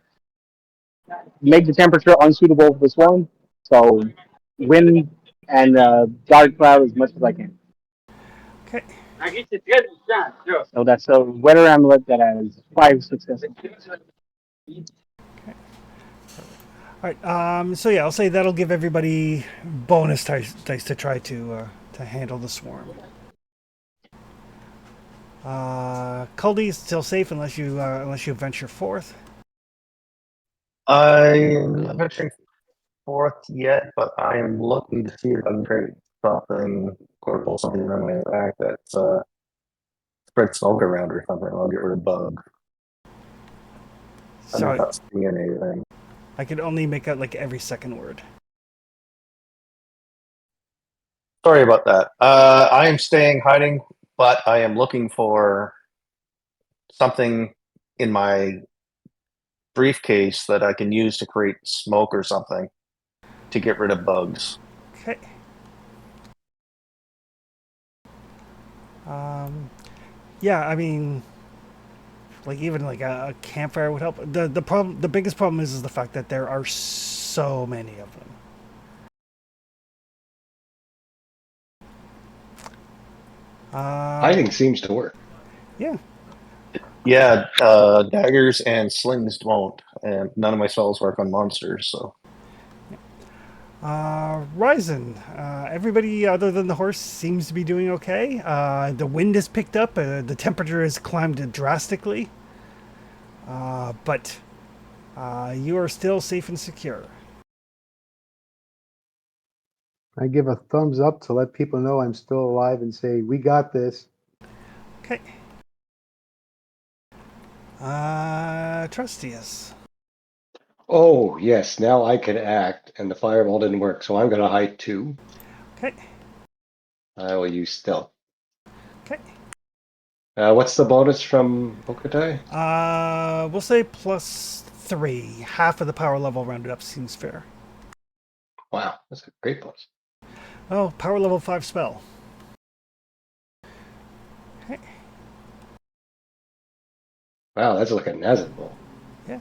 make the temperature unsuitable for this one. So wind and dark cloud as much as I can. Okay. So that's a weather amulet that has 5 successes. All right. So yeah, I'll say that'll give everybody bonus dice to try to handle the swarm. Culdy is still safe unless you venture forth. I'm not venturing forth yet, but I am looking to see if I can create something or pull something around my back that's spread smoke around or something. I'll get rid of bugs. I'm Sorry, not seeing anything. I could only make out like every second word. Sorry about that. I am staying hiding, but I am looking for something in my briefcase that I can use to create smoke or something to get rid of bugs. Okay. Yeah, I mean, like even like a campfire would help. The biggest problem is the fact that there are so many of them. Hiding seems to work. Yeah. Yeah, daggers and slings won't, and none of my spells work on monsters, so. Ryzen, everybody other than the horse seems to be doing okay. The wind has picked up. The temperature has climbed drastically. But you are still safe and secure. I give a thumbs up to let people know I'm still alive and say, we got this. Okay. Trustius. Oh, yes, now I can act, and the fireball didn't work, so I'm going to hide too. Okay. I will use stealth. Okay. What's the bonus from Bokutai? We'll say +3. Half of the power level rounded up seems fair. Wow, that's a great bonus. Oh, power level 5 spell. Okay. Wow, that's like a Nazin bowl. Yeah.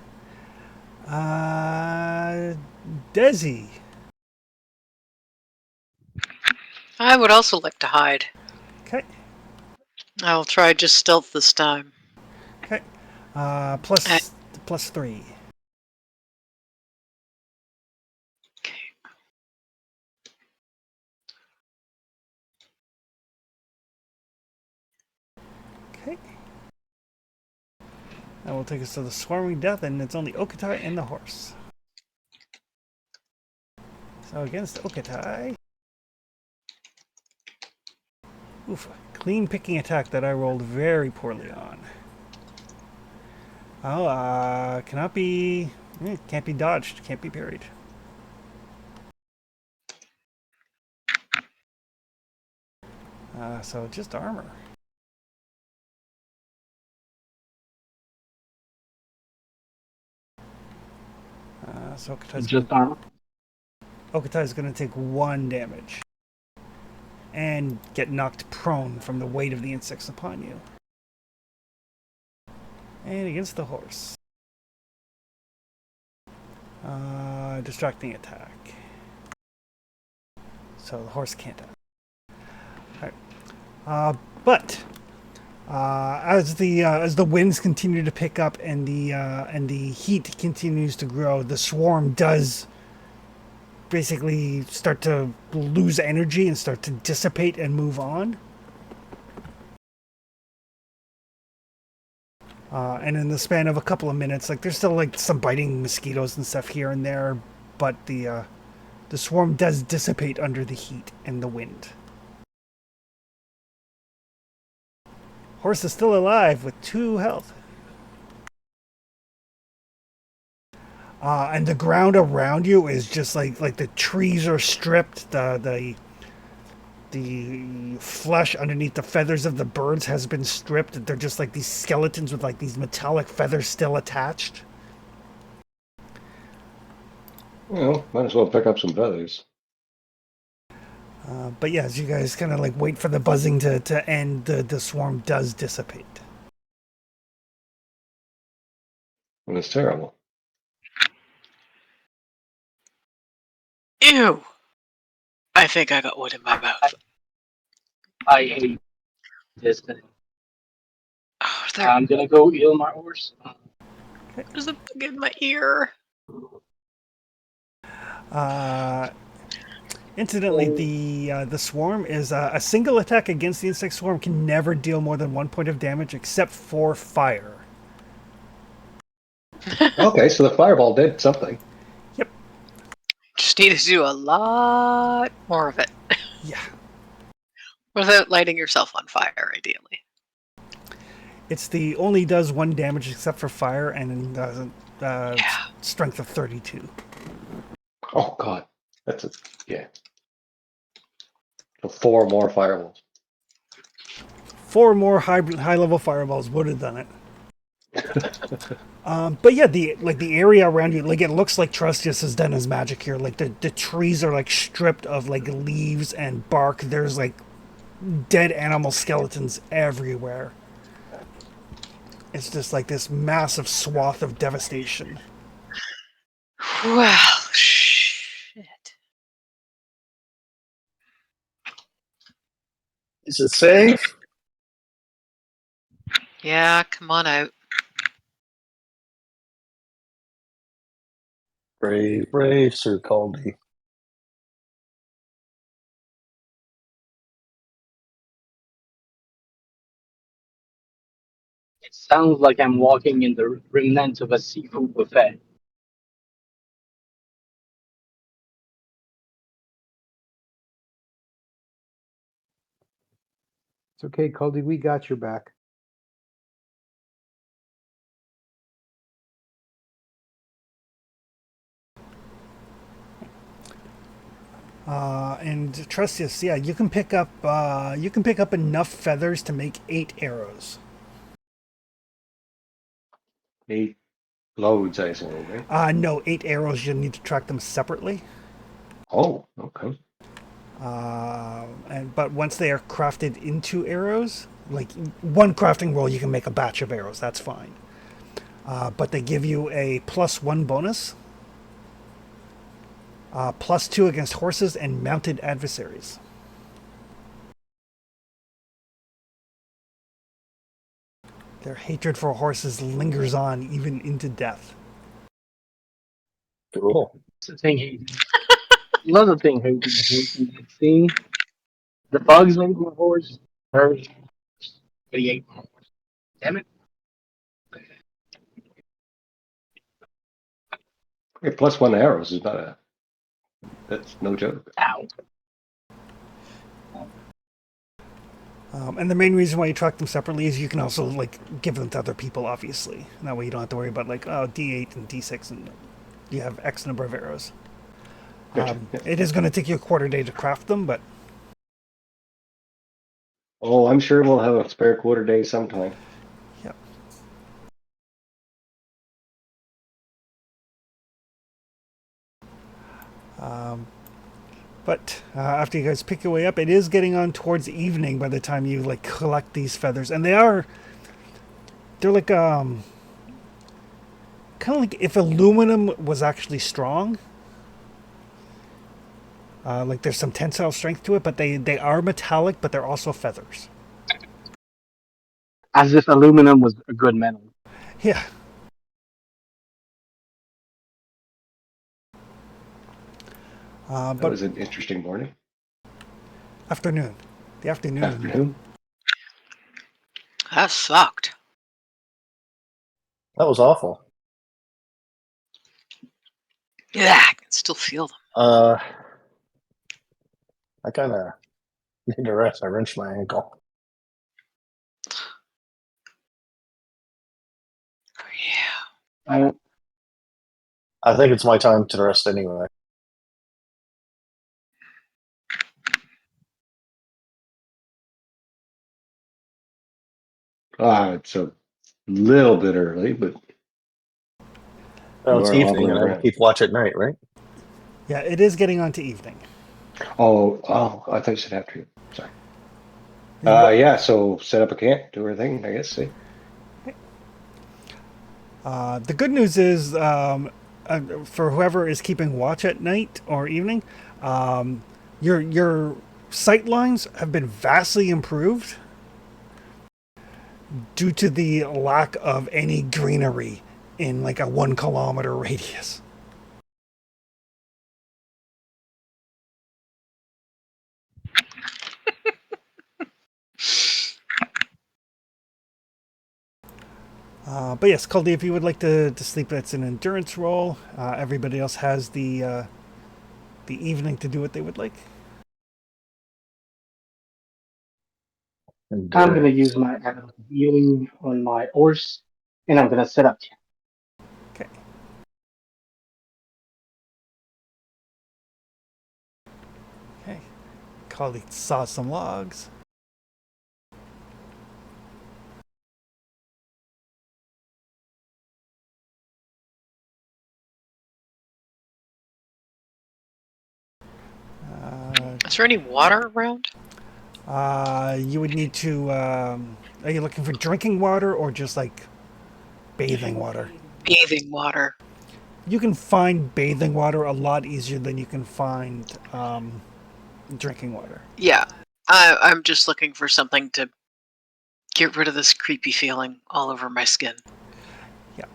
Desi. I would also like to hide. Okay. I'll try just stealth this time. Okay. +3. Okay. Okay. That will take us to the swarming death, and it's only Okatai and the horse. So against Okatai. Oof. Clean picking attack that I rolled very poorly on. Oh, cannot be. Can't be dodged. Can't be parried. So just armor. So Just armor. Okatai is going to take 1 damage and get knocked prone from the weight of the insects upon you. And against the horse. Distracting attack. so the horse can't die. All right. But as the winds continue to pick up and the heat continues to grow, the swarm does basically start to lose energy and start to dissipate and move on. And in the span of a couple of minutes, like there's still like some biting mosquitoes and stuff here and there, but the swarm does dissipate under the heat and the wind. Horse is still alive with 2 health. And the ground around you is just like the trees are stripped. The flesh underneath the feathers of the birds has been stripped. They're just like these skeletons with like these metallic feathers still attached. Well, might as well pick up some feathers. But yeah, as you guys kind of like wait for the buzzing to end, the swarm does dissipate. And it's terrible. Ew! I think I got wood in my mouth. I hate this thing. Oh, I'm gonna go heal my horse. there's a bug in my ear. Incidentally, the swarm is a single attack against the insect swarm can never deal more than 1 point of damage except for fire. Okay, so the fireball did something. Yep. Just need to do a lot more of it. Yeah. Without lighting yourself on fire, ideally. It's the only does 1 damage except for fire and strength of 32. Oh god, that's a So 4 more fireballs. 4 more high level fireballs would have done it. But yeah, the area around you, like it looks like Trustius has done his magic here. Like the trees are like stripped of like leaves and bark. There's like dead animal skeletons everywhere. It's just like this massive swath of devastation. Well, shit. Is it safe? Yeah, come on out. Brave, brave Sir Caldy. It sounds like I'm walking in the remnants of a seafood buffet. It's okay, Cody. We got your back. And Trustius, yeah, you can pick up enough feathers to make 8 arrows. 8 loads, I assume, right? No, 8 arrows. You need to track them separately. Oh, okay. But once they are crafted into arrows, like 1 crafting roll, you can make a batch of arrows. That's fine. But they give you a +1 bonus, +2 against horses and mounted adversaries. Their hatred for horses lingers on even into death. Cool. It's the thing he another thing he see the bugs ate my horse. Hers, but he ate my horse. Damn it. Hey, +1 arrows is that's no joke. Ow. And the main reason why you track them separately is you can also like give them to other people, obviously. That way you don't have to worry about like D8 and D6 and you have X number of arrows. Gotcha. Yeah. It is going to take you a quarter day to craft them, but Oh, I'm sure we'll have a spare quarter day sometime. Yep. But after you guys pick your way up, it is getting on towards evening by the time you like collect these feathers, and they're like kind of like if aluminum was actually strong. Like there's some tensile strength to it, but they are metallic, but they're also feathers. As if aluminum was a good metal. Yeah. That But was an interesting morning. afternoon. The afternoon. Afternoon. That sucked. That was awful. Yeah, I can still feel them. I kind of need to rest. I wrenched my ankle. Yeah. I think it's my time to rest anyway. It's a little bit early, but Well, you it's are evening, hobbling and I will around. keep watch at night, right? Yeah, it is getting on to evening. Oh, I thought you said afternoon. Sorry. What- Yeah, so set up a camp, do everything, I guess. See? The good news is, for whoever is keeping watch at night or evening, your sight lines have been vastly improved due to the lack of any greenery in like a 1 kilometer radius. But yes, Caldy, if you would like to sleep, that's an endurance roll. Everybody else has the evening to do what they would like. And, I'm gonna use my healing on my horse, and I'm gonna set up camp. Okay. Okay. Caldy saw some logs. Is there any water around? You would need to. Are you looking for drinking water or just like bathing water? Bathing water. You can find bathing water a lot easier than you can find drinking water. Yeah. I'm just looking for something to get rid of this creepy feeling all over my skin. Yep.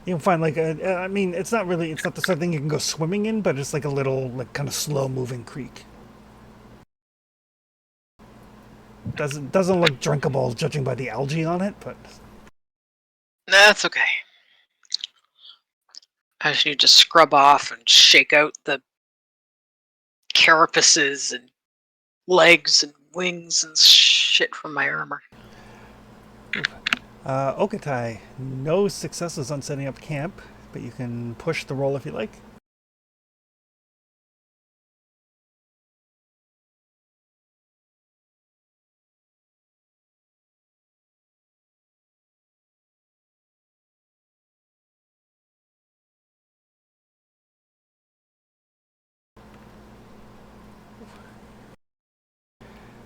You can find like I mean, it's not the sort of thing you can go swimming in, but it's like a little, like kind of slow moving creek. Doesn't look drinkable judging by the algae on it, but That's okay. I just need to scrub off and shake out the carapaces and legs and wings and shit from my armor. Okatai, no successes on setting up camp, but you can push the roll if you like.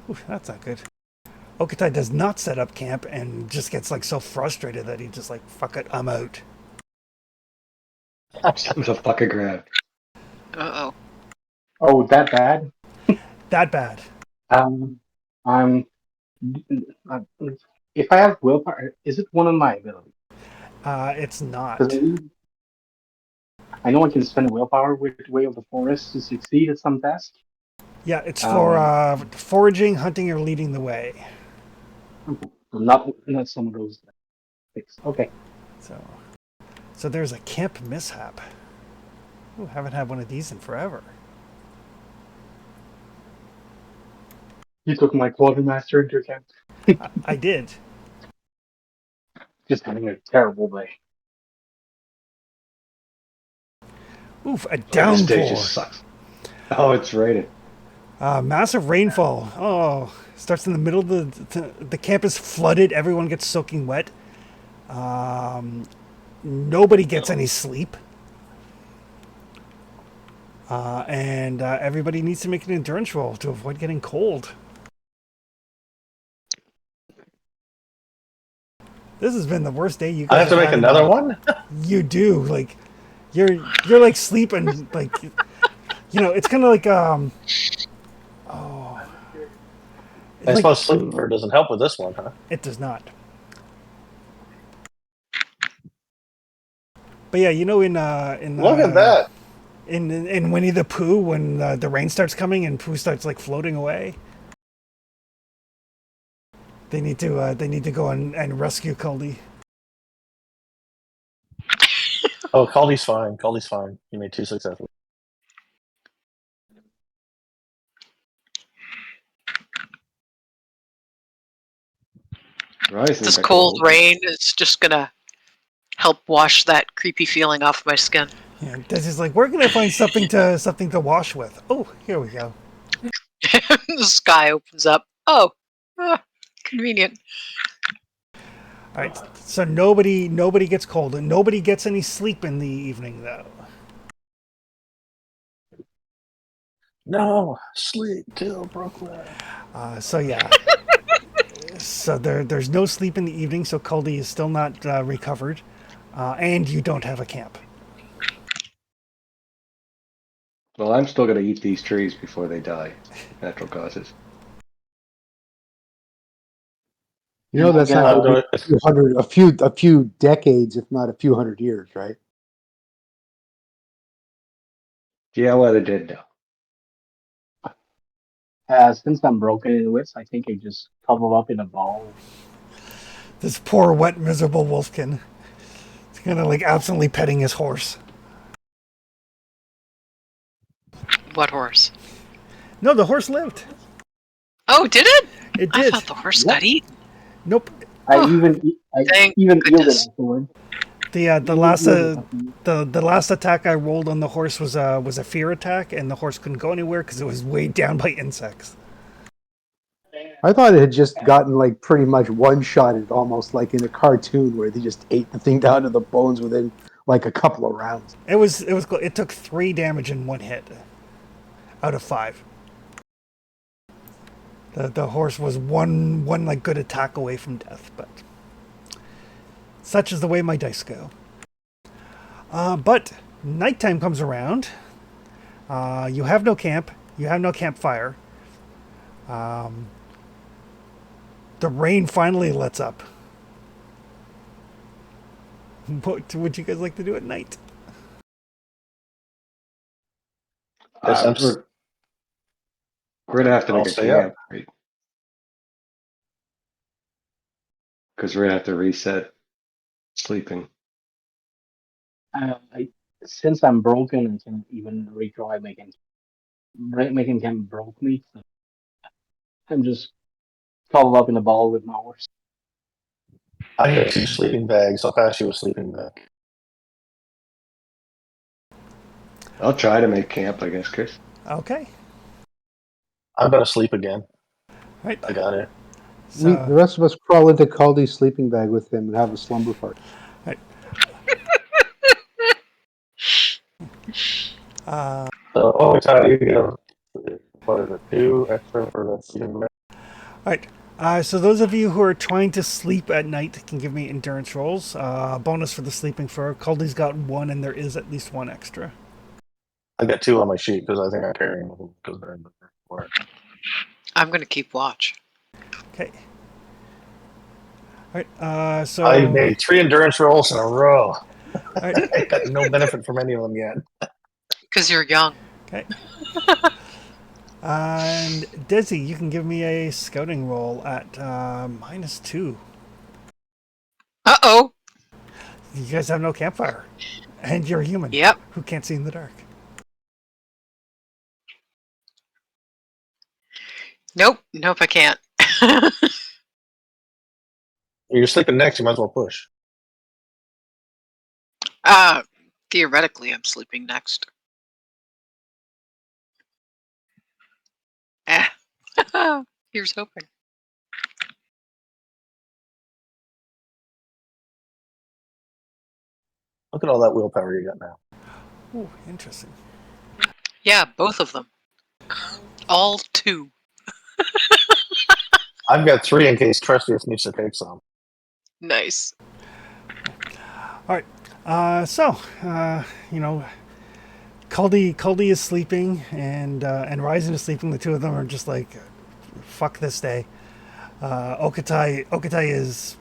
Ooh, that's not good. Okatai does not set up camp and just gets like so frustrated that he just like, fuck it, I'm out. Something's a fucking grab. Uh-oh. Oh, that bad? That bad. I'm. If I have willpower, is it one of my abilities? It's not. 'Cause I know I can spend willpower with Way of the Forest to succeed at some task. Yeah, it's for foraging, hunting, or leading the way. Not some of those things. Okay. So there's a camp mishap. Ooh, haven't had one of these in forever. You took my quartermaster into account. I did. Just having a terrible day. Oof, a This day downpour. just sucks. Oh, it's raining. Massive rainfall. Oh, starts in the middle of the camp is flooded. Everyone gets soaking wet. Nobody gets any sleep. And everybody needs to make an endurance roll to avoid getting cold. This has been the worst day you guys I have to make had in another a- one? You do. Like you're like sleeping like it's kind of like I like, suppose sleeping bird doesn't help with this one, huh? it does not. But yeah, in Look at that. in Winnie the Pooh, when the rain starts coming and Pooh starts like floating away, they need to go and rescue Caldy. Oh, Caldy's fine. Caldy's fine. He made 2 successes. Rising's This a cold rain is just gonna help wash that creepy feeling off my skin. Yeah, Desi's like, we're gonna find something to wash with. Oh, here we go. The sky opens up. Oh, convenient. All right, so nobody gets cold, and nobody gets any sleep in the evening though. No, sleep till Brooklyn. So yeah, so there's no sleep in the evening. So Caldy is still not recovered, and you don't have a camp. Well, I'm still going to eat these trees before they die. Natural causes. You know, that's not going to be Uh, a few decades, if not a few hundred years, right? Yeah, well, they did know. Since I'm broken in wits, I think I just cover up in a ball. This poor, wet, miserable Wolfkin. He's kind of like absently petting his horse. What horse? No, the horse lived. Oh, did it? It I did. thought the horse What? got eaten. Nope. I Oh, even thank healed it goodness. afterward. The last attack I rolled on the horse was a fear attack, and the horse couldn't go anywhere because it was weighed down by insects. I thought it had just gotten like pretty much one-shotted, almost like in a cartoon where they just ate the thing down to the bones within like a couple of rounds. It took 3 damage in 1 hit out of 5. The horse was one like good attack away from death, but such is the way my dice go. But nighttime comes around. You have no camp. You have no campfire. The rain finally lets up. What would you guys like to do at night? Yes, I'm We're going to have to I'll make a stay up. camp, right? Because we're going to have to reset sleeping. Since I'm broken and can't even retry making camp broke me. So I'm just curled up in a ball with my horse. I have 2 sleeping bags. I'll pass you a sleeping bag. I'll try to make camp, I guess, Chris. Okay. I'm going to sleep again. Right. I got it. So, The rest of us crawl into Caldy's sleeping bag with him and have a slumber party. right. So, Todd, you get what is it, 2 extra for the sleeping bag? All right. So those of you who are trying to sleep at night can give me endurance rolls. Bonus for the sleeping fur. Caldy's got 1, and there is at least 1 extra. I got 2 on my sheet because I think I'm carrying them because they're in the work. I'm gonna keep watch. Okay. All right. So I made 3 endurance rolls in a row. all right. I got no benefit from any of them yet. Because you're young. Okay. And Desi, you can give me a scouting roll at -2. Uh-oh. You guys have no campfire, and you're human. Yep. Who can't see in the dark. Nope, I can't. You're sleeping next, you might as well push. Theoretically, I'm sleeping next. Here's hoping. Look at all that willpower you got now. Ooh, interesting. Yeah, both of them. All 2. I've got 3 in case Trustius needs to take some. Nice. All right. So, Caldy is sleeping, and Ryzen is sleeping. The two of them are just like, fuck this day. Okatai is,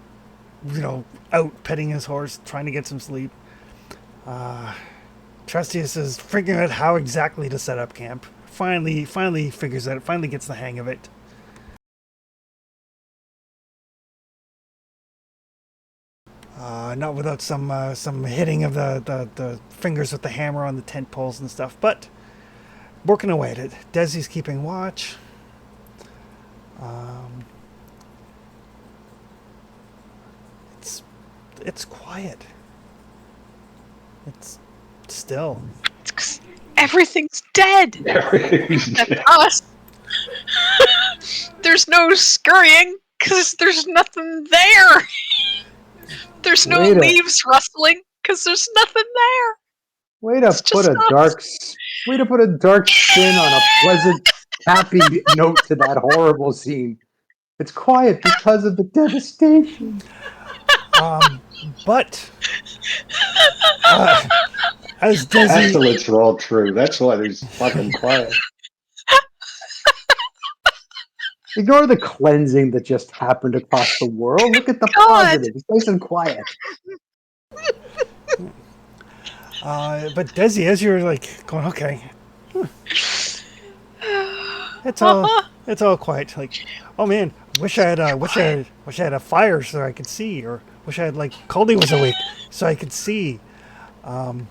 out petting his horse, trying to get some sleep. Trustius is figuring out how exactly to set up camp. Finally figures out. Finally gets the hang of it. Not without some hitting of the fingers with the hammer on the tent poles and stuff, but working away at it. Desi's keeping watch. It's quiet. It's still. It's 'cause everything's dead. Everything's Except dead. us. There's no scurrying because there's nothing there. There's no Wait a- leaves rustling because there's nothing there. Way to It's put just a us. dark spin on a pleasant, happy note to that horrible scene. It's quiet because of the devastation. But as Desi, Pestilence are all true. That's why there's fucking quiet. Ignore the cleansing that just happened across the world. Look at the God. positive. It's nice and quiet. but Desi, as you're like going, okay, it's all quiet. Like, oh man, wish I had a fire so I could see, or wish I had Caldy was awake so I could see. And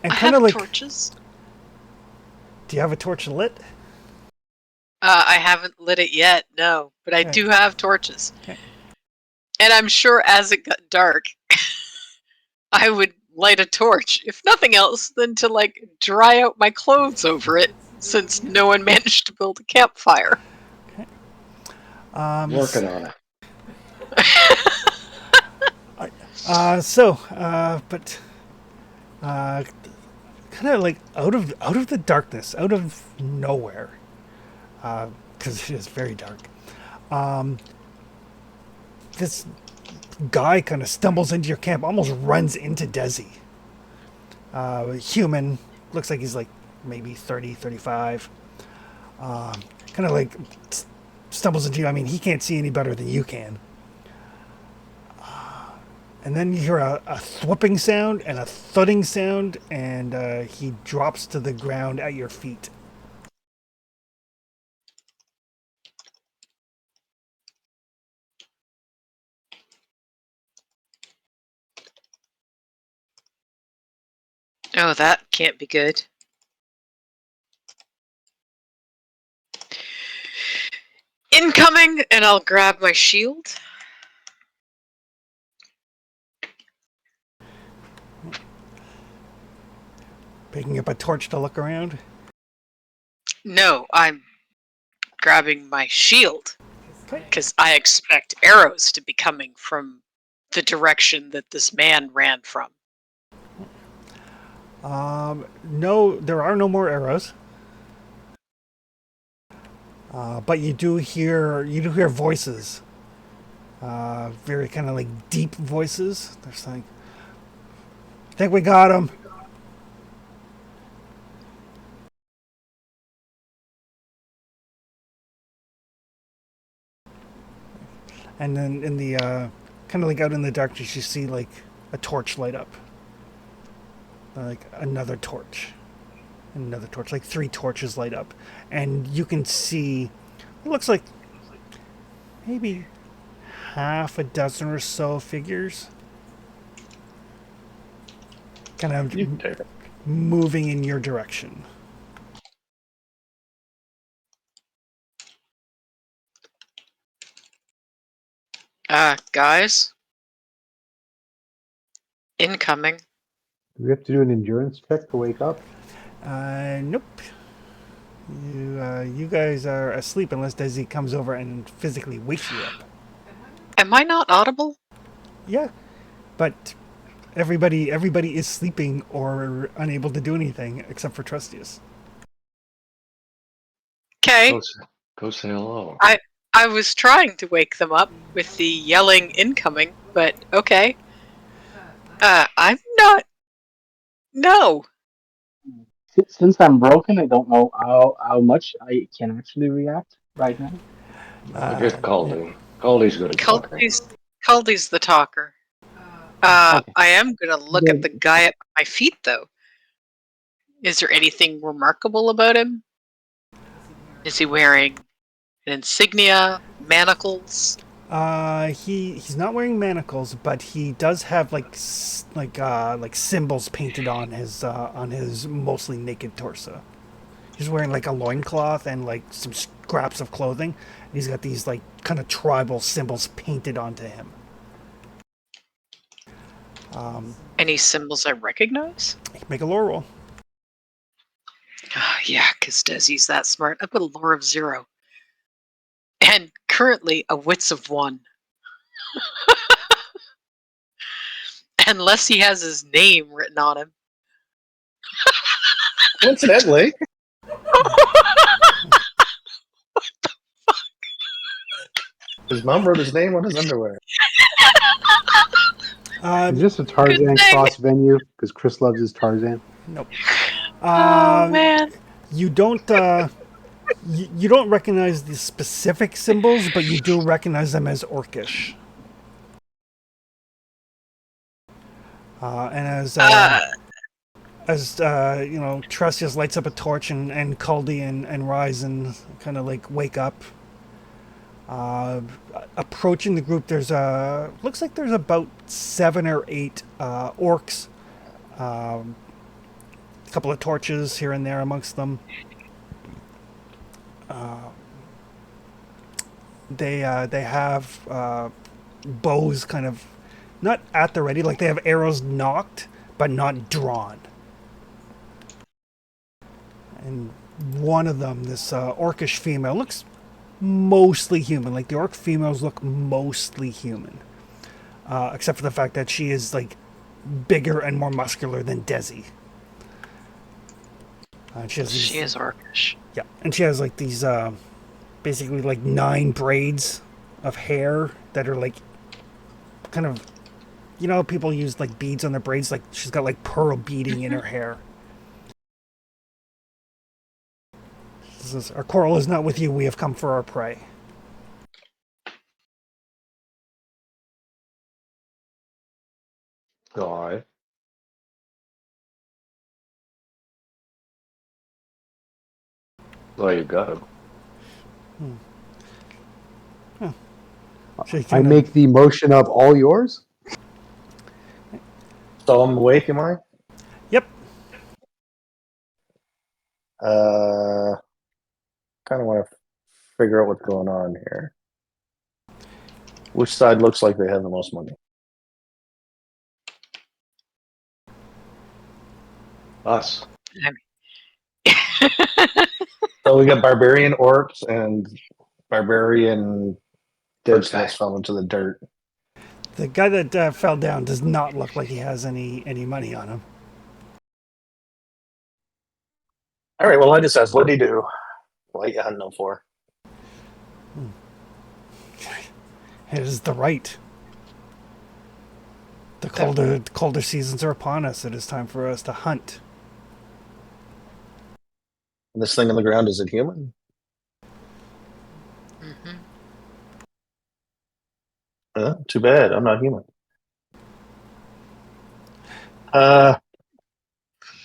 I kind have of torches. do you have a torch lit? I haven't lit it yet, no, but I Okay. do have torches. Okay. And I'm sure as it got dark, I would light a torch, if nothing else, than to dry out my clothes over it, since no one managed to build a campfire. Working on it. Kind of out of the darkness, out of nowhere, because it is very dark. This guy kind of stumbles into your camp, almost runs into Desi. Human, looks like he's maybe 30, 35. Kind of stumbles into you. I mean, he can't see any better than you can. And then you hear a thwooping sound and a thudding sound, and he drops to the ground at your feet. Oh, that can't be good. Incoming, and I'll grab my shield. Picking up a torch to look around. No, I'm grabbing my shield. Okay. Because I expect arrows to be coming from the direction that this man ran from. No, there are no more arrows. But you do hear voices. Very kind of deep voices. They're saying, "I think we got him." And then in the kind of out in the darkness, you see a torch light up. Another torch. Another torch. 3 torches light up. And you can see, it looks like maybe half a dozen or so figures. Kind of You can take it. moving in your direction. Guys? Incoming. Do we have to do an endurance check to wake up? Nope. You guys are asleep unless Desi comes over and physically wakes you up. Am I not audible? Yeah, but everybody is sleeping or unable to do anything except for Trustius. Okay. Go say hello. I was trying to wake them up with the yelling incoming, but okay. I'm not. No. Since I'm broken, I don't know how much I can actually react right now. Just Yeah. Caldy. Caldy's good at talking. Caldy's the talker. Okay. I am gonna look at Good. the guy at my feet, though. Is there anything remarkable about him? Is he wearing an insignia, manacles? He's not wearing manacles, but he does have like symbols painted on his mostly naked torso. He's wearing like a loincloth and like some scraps of clothing. And he's got these like kind of tribal symbols painted onto him. Any symbols I recognize? Make a lore roll. Yeah, because Desi's that smart. I've got a lore of 0. And currently a wits of 1. Unless he has his name written on him. Coincidentally. His mom wrote his name on his underwear. Is this a Tarzan Good thing. cross venue? Because Chris loves his Tarzan. Nope. Oh man. You don't you don't recognize the specific symbols, but you do recognize them as Orcish. And as you know, Tressius lights up a torch and Caldy and Ryzen kind of like wake up. Approaching the group, looks like there's about 7 or 8 orcs. A couple of torches here and there amongst them. They have bows kind of not at the ready, like they have arrows knocked but not drawn. And one of them, this orcish female, looks mostly human. Like the orc females look mostly human, except for the fact that she is like bigger and more muscular than Desi. She is orcish. Yeah, and she has like these basically like 9 braids of hair that are like kind of, you know, people use like beads on their braids. Like she's got like pearl beading in her hair. This is, our quarrel is not with you. We have come for our prey. Alright. Well, you got him. I make the motion of all yours. So I'm awake, am I? Yep. Kind of want to figure out what's going on here. Which side looks like they have the most money? Us. So we got barbarian orcs and barbarian Dead person guy. that's fell into the dirt. The guy that fell down does not look like he has any money on him. All right, well, I just asked, what did he do? Well, you had no for. It is the right. The colder seasons are upon us. It is time for us to hunt. And this thing on the ground, is it human? Mm-hmm. Too bad, I'm not human.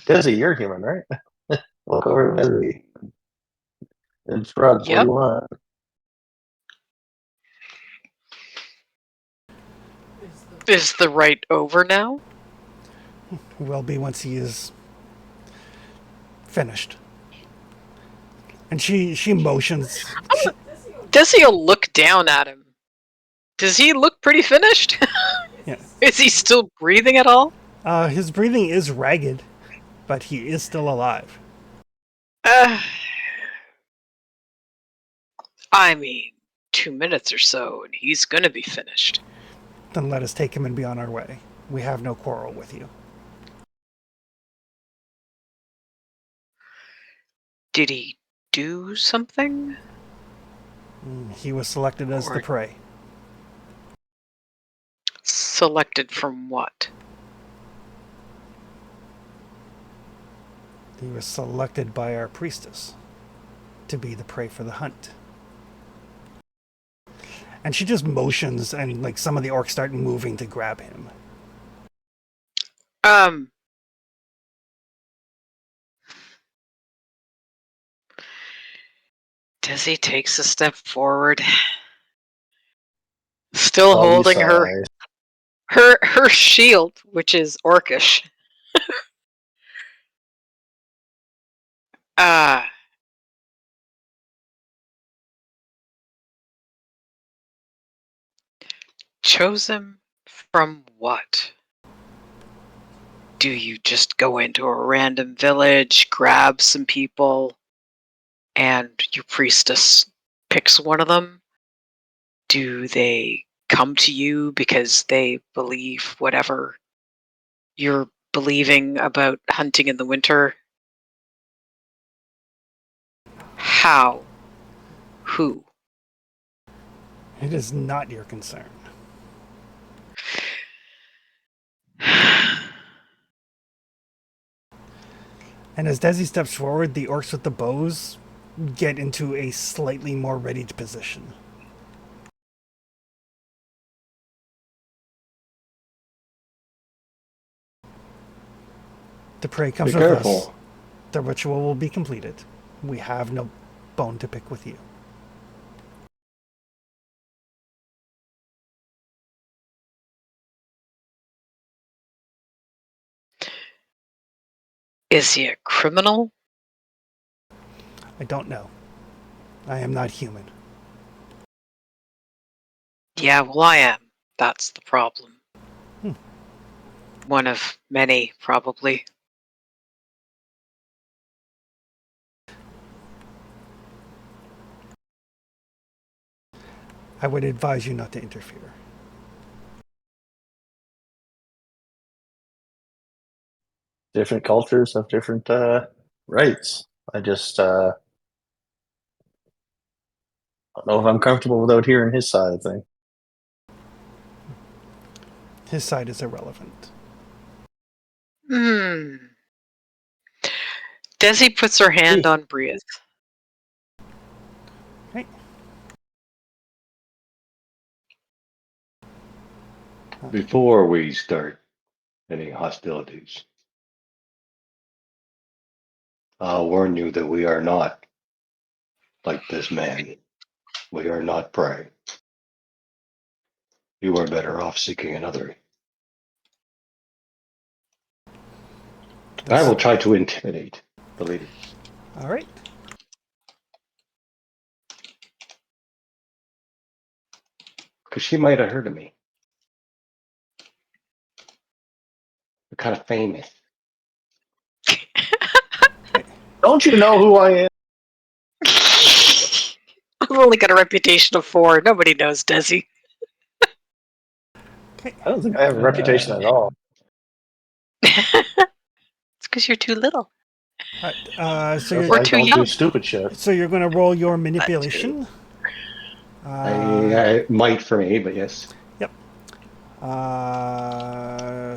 Desi, you're human, right? Look over at Desi. It's Rod, what do Yep. you want? Is the right over now? Will be once he is finished. And she motions. Desi'll look down at him. Does he look pretty finished? Yeah. Is he still breathing at all? His breathing is ragged, but he is still alive. I mean, 2 minutes or so, and he's gonna be finished. Then let us take him and be on our way. We have no quarrel with you. Did he do something? He was selected as the prey. Selected from what? He was selected by our priestess to be the prey for the hunt. And she just motions, and like some of the orcs start moving to grab him. Desi takes a step forward, still Doggy holding size. her shield, which is orcish. Chosen from what? Do you just go into a random village, grab some people, and your priestess picks one of them? Do they come to you because they believe whatever you're believing about hunting in the winter? How? Who? It is not your concern. And as Desi steps forward, the orcs with the bows get into a slightly more readied position. The prey comes Be with careful. us. The ritual will be completed. We have no bone to pick with you. Is he a criminal? I don't know. I am not human. Yeah, well, I am. That's the problem. One of many, probably. I would advise you not to interfere. Different cultures have different rights. I just don't know if I'm comfortable without hearing his side of things. His side is irrelevant. Desi puts her hand on Bria's. Okay. Before we start any hostilities, I'll warn you that we are not like this man. We are not prey. You are better off seeking another. I will try to intimidate the lady. All right. Because she might have heard of me. We're kind of famous. Don't you know who I am? I've only got a reputation of 4. Nobody knows Desi. Okay. I don't think I have a reputation at all. It's because you're too little. All right. So Or I too don't young. do stupid shit. So you're going to roll your manipulation. I might for me, but yes. Yep.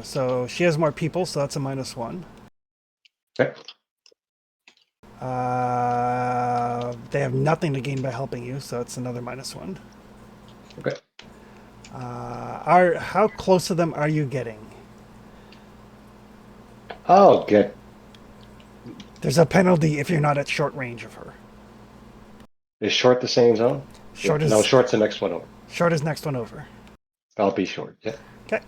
So she has more people, so that's a -1. Okay. They have nothing to gain by helping you, so it's another -1. Okay. How close to them are you getting? I'll get. There's a penalty if you're not at short range of her. Is short the same zone? Short Yeah. is No, short's the next one over. short is next one over. I'll be short. Yeah. Okay.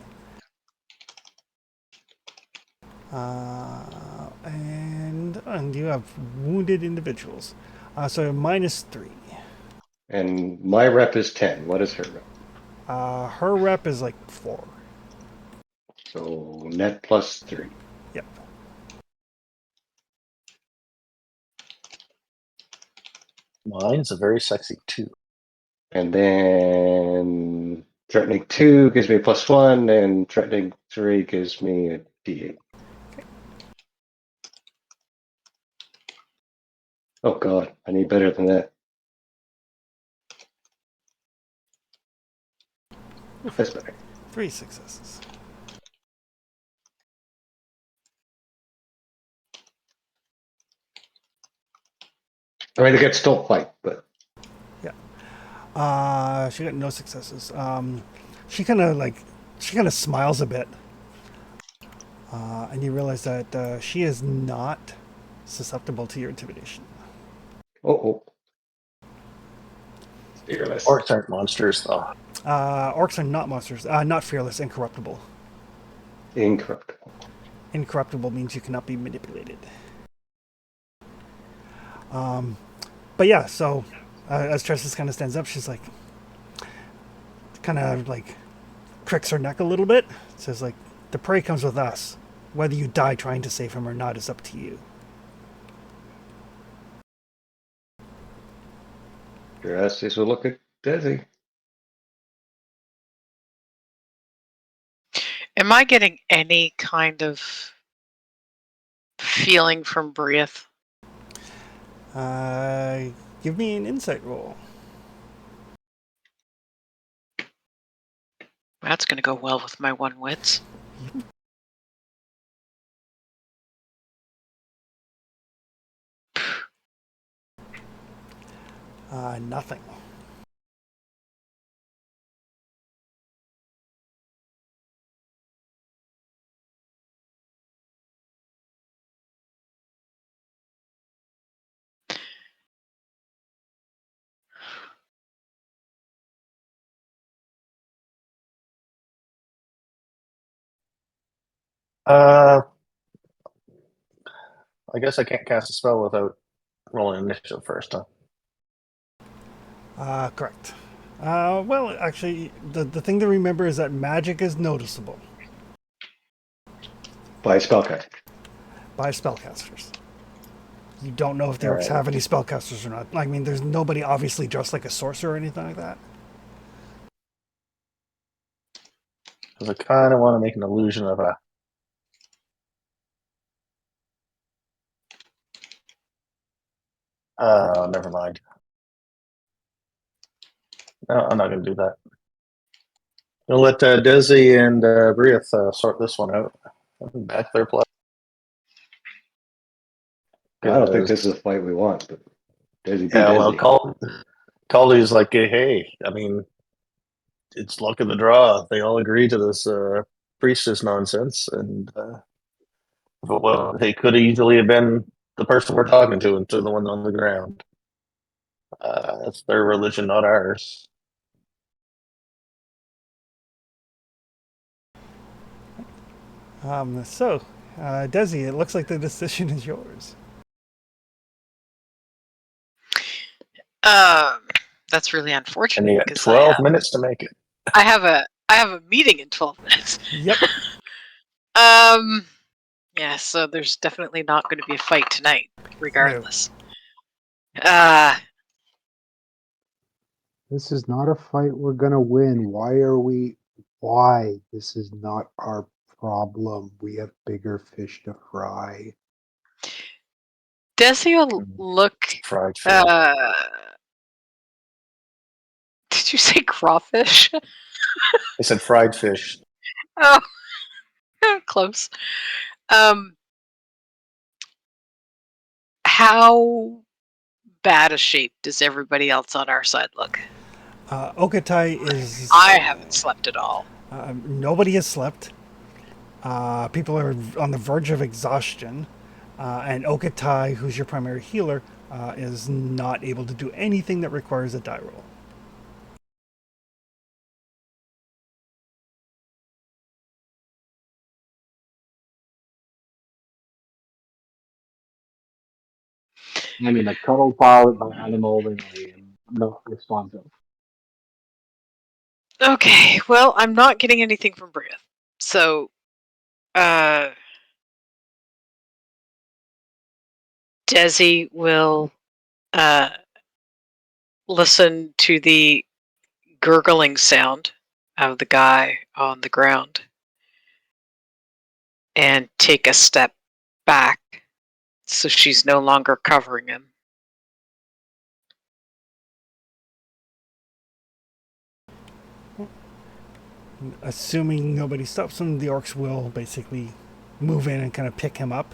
And you have wounded individuals. So -3. And my rep is 10. What is her rep? Her rep is like 4. So net +3. Yep. Mine's a very sexy 2. And then threatening 2 gives me a +1, and threatening 3 gives me a D8. Oh god, I need better than that. That's better. 3 successes. I mean, they could still fight, but She got no successes. She kind of smiles a bit, and you realize that she is not susceptible to your intimidation. oh, fearless. Orcs aren't monsters, though. Orcs are not monsters. Not fearless, incorruptible. Incorruptible. Incorruptible means you cannot be manipulated. But yeah, so as Tressis kind of stands up, she's like, kind of like cricks her neck a little bit. Says like, the prey comes with us. Whether you die trying to save him or not is up to you. Justice will look at Desi. Am I getting any kind of feeling from Brieth? Give me an insight roll. That's going to go well with my one wits. Nothing. I guess I can't cast a spell without rolling initiative first, huh? Correct. Well, actually, the thing to remember is that magic is noticeable By spellcaster. by spellcasters. You don't know if the orcs Alright. have any spellcasters or not. I mean, there's nobody obviously dressed like a sorcerer or anything like that. Because I kind of want to make an illusion of a. Never mind. No, I'm not going to do that. I'll let Desi and Brieth sort this one out. Back their play. I don't think this is a fight we want, but Desi be Yeah, well, Desi. Caldy's like, hey, I mean, it's luck of the draw. They all agree to this priestess nonsense, and well, they could easily have been the person we're talking to and to the one on the ground. That's their religion, not ours. Desi, it looks like the decision is yours. That's really And unfortunate you got because 12 minutes to make it. I have a meeting in 12 minutes. Yep. Yeah, so there's definitely not going to be a fight tonight, regardless. This is not a fight we're gonna win. Why? This is not our problem. We have bigger fish to fry. Desi will look. Fried fish. Did you say crawfish? I said fried fish. Oh, close. How bad a shape does everybody else on our side look? Okatai is. I haven't slept at all. Nobody has slept. People are on the verge of exhaustion. And Okatai, who's your primary healer, is not able to do anything that requires a die roll. I mean, a cuddle pile by animal, and I am not responsive. Okay, well, I'm not getting anything from Brieth. So, Desi will listen to the gurgling sound of the guy on the ground and take a step back so she's no longer covering him. Assuming nobody stops him, the orcs will basically move in and kind of pick him up.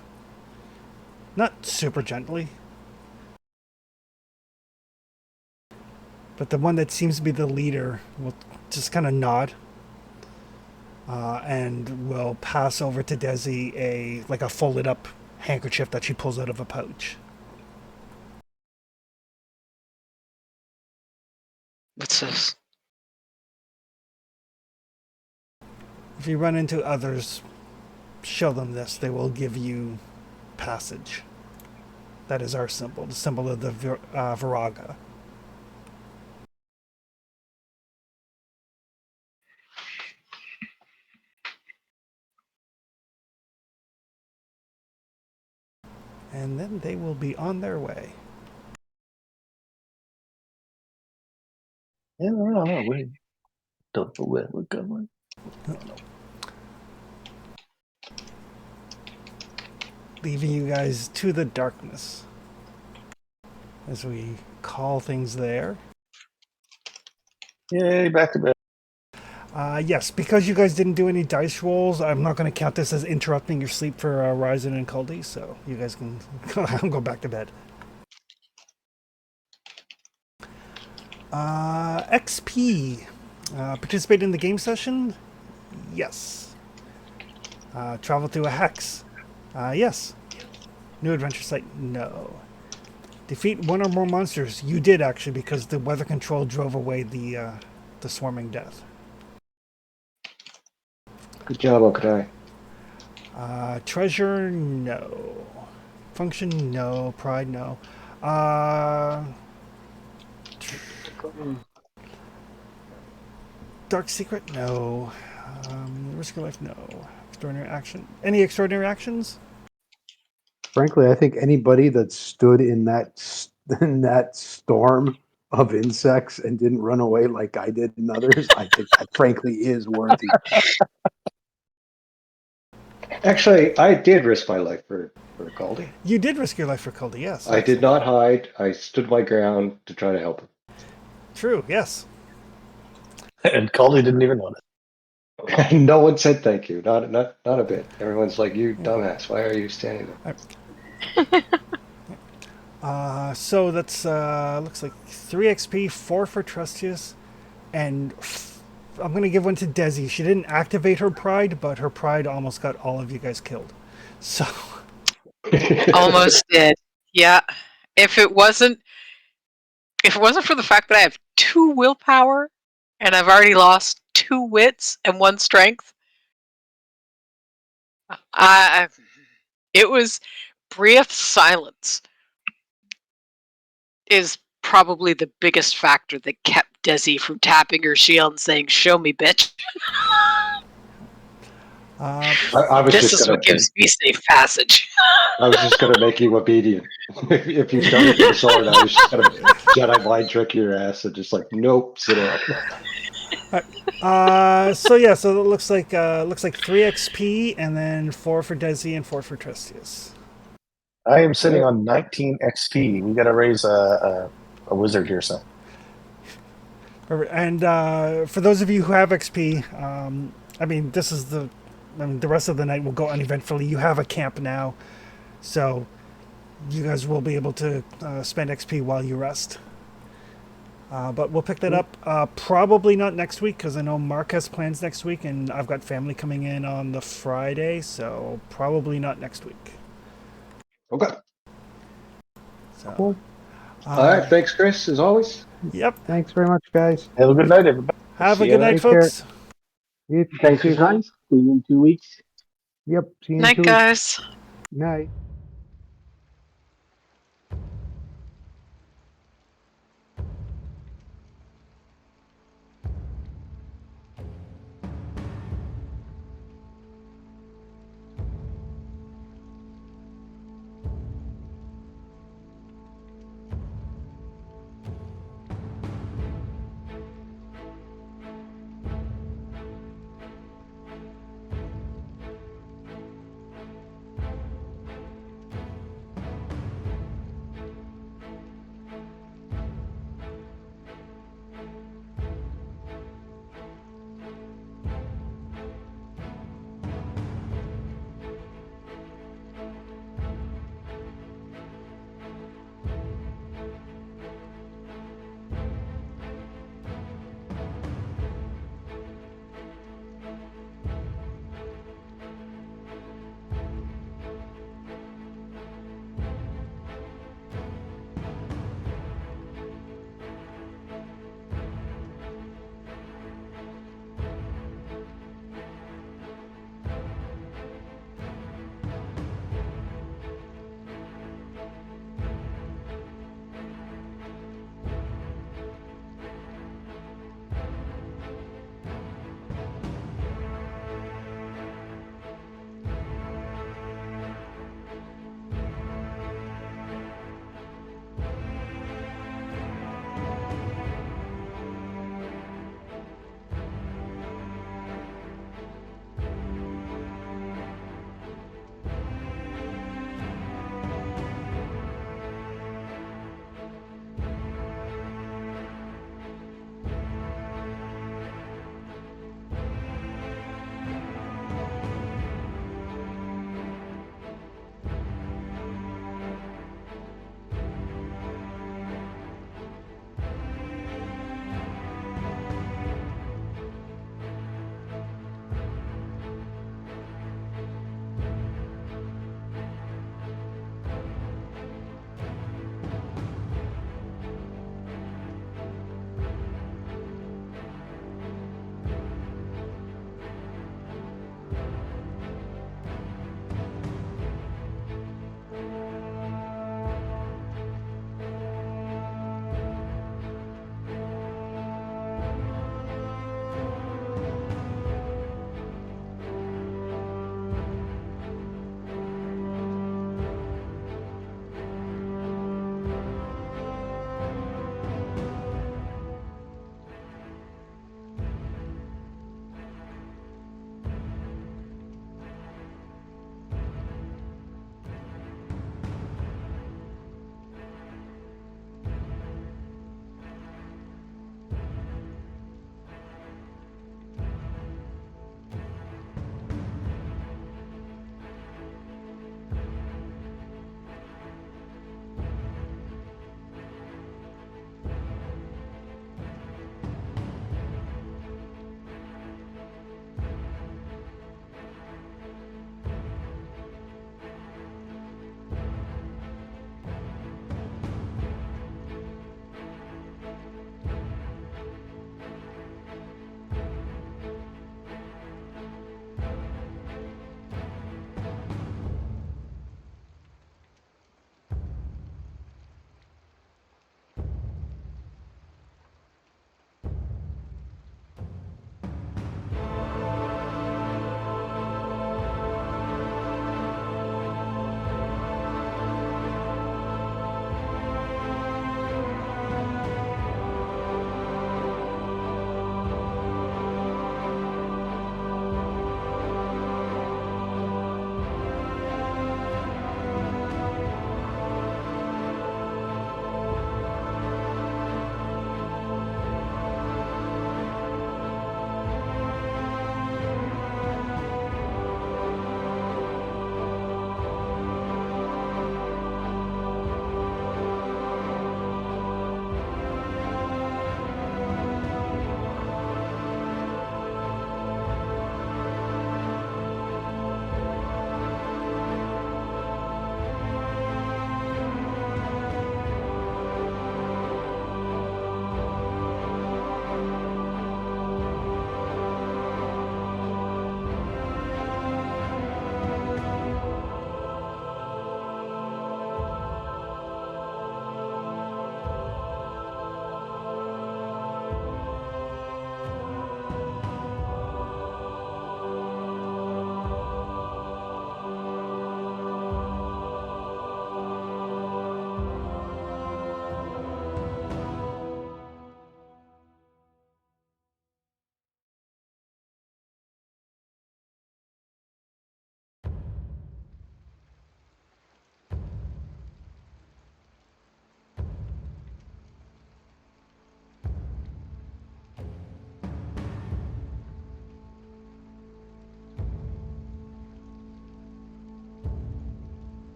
Not super gently. But the one that seems to be the leader will just kind of nod, and will pass over to Desi a folded up handkerchief that she pulls out of a pouch. What's this? If you run into others, show them this. They will give you passage. That is our symbol, the symbol of the Viraga. And then they will be on their way. Yeah, we don't know where we're going. Leaving you guys to the darkness as we call things there. Yay, back to bed. Yes, because you guys didn't do any dice rolls, I'm not going to count this as interrupting your sleep for Ryzen and Caldi, so you guys can go back to bed. XP. Participate in the game session? Yes. Travel through a hex? Yes. New adventure site? No. Defeat one or more monsters? You did, actually, because the weather control drove away the swarming death. Good job, Okadai. Treasure? No. Function? No. Pride? No. Dark secret? No. Risk your life? No. Extraordinary action? Any extraordinary actions? Frankly, I think anybody that stood in that storm of insects and didn't run away like I did and others, I think that frankly is worthy. Actually, I did risk my life for Caldi. You did risk your life for Caldi, yes. I did not hide. I stood my ground to try to help him. True, yes. And Caldy didn't even notice. No one said thank you. Not a bit. Everyone's like, "You dumbass! Why are you standing there?" So that's looks like 3 XP, 4 for Trustius, and I'm gonna give one to Desi. She didn't activate her pride, but her pride almost got all of you guys killed. So Almost did. Yeah. If it wasn't for the fact that I have 2 willpower and I've already lost 2 wits and 1 strength, it was brief silence is probably the biggest factor that kept Desi from tapping her shield and saying, "Show me, bitch." I was This just is gonna. what gives me safe passage. I was just gonna make you obedient. If you started with the sword, I was just gonna Jedi mind trick your ass and just like, nope, sit down. so it looks like 3 XP and then 4 for Desi and 4 for Trustius. I am sitting on 19 XP. We got to raise a wizard here, so. And for those of you who have XP, this is the rest of the night will go uneventfully. You have a camp now, so you guys will be able to spend XP while you rest. But we'll pick that up probably not next week because I know Mark has plans next week, and I've got family coming in on the Friday, so probably not next week. Okay. So, Cool. All right. Thanks, Chris. As always. Yep. Thanks very much, guys. Have a good night, everybody. Have a See good you night, Take care. folks. You Thanks for too. your time. See you in 2 weeks. Yep. See you in Night, 2 weeks. guys. Night.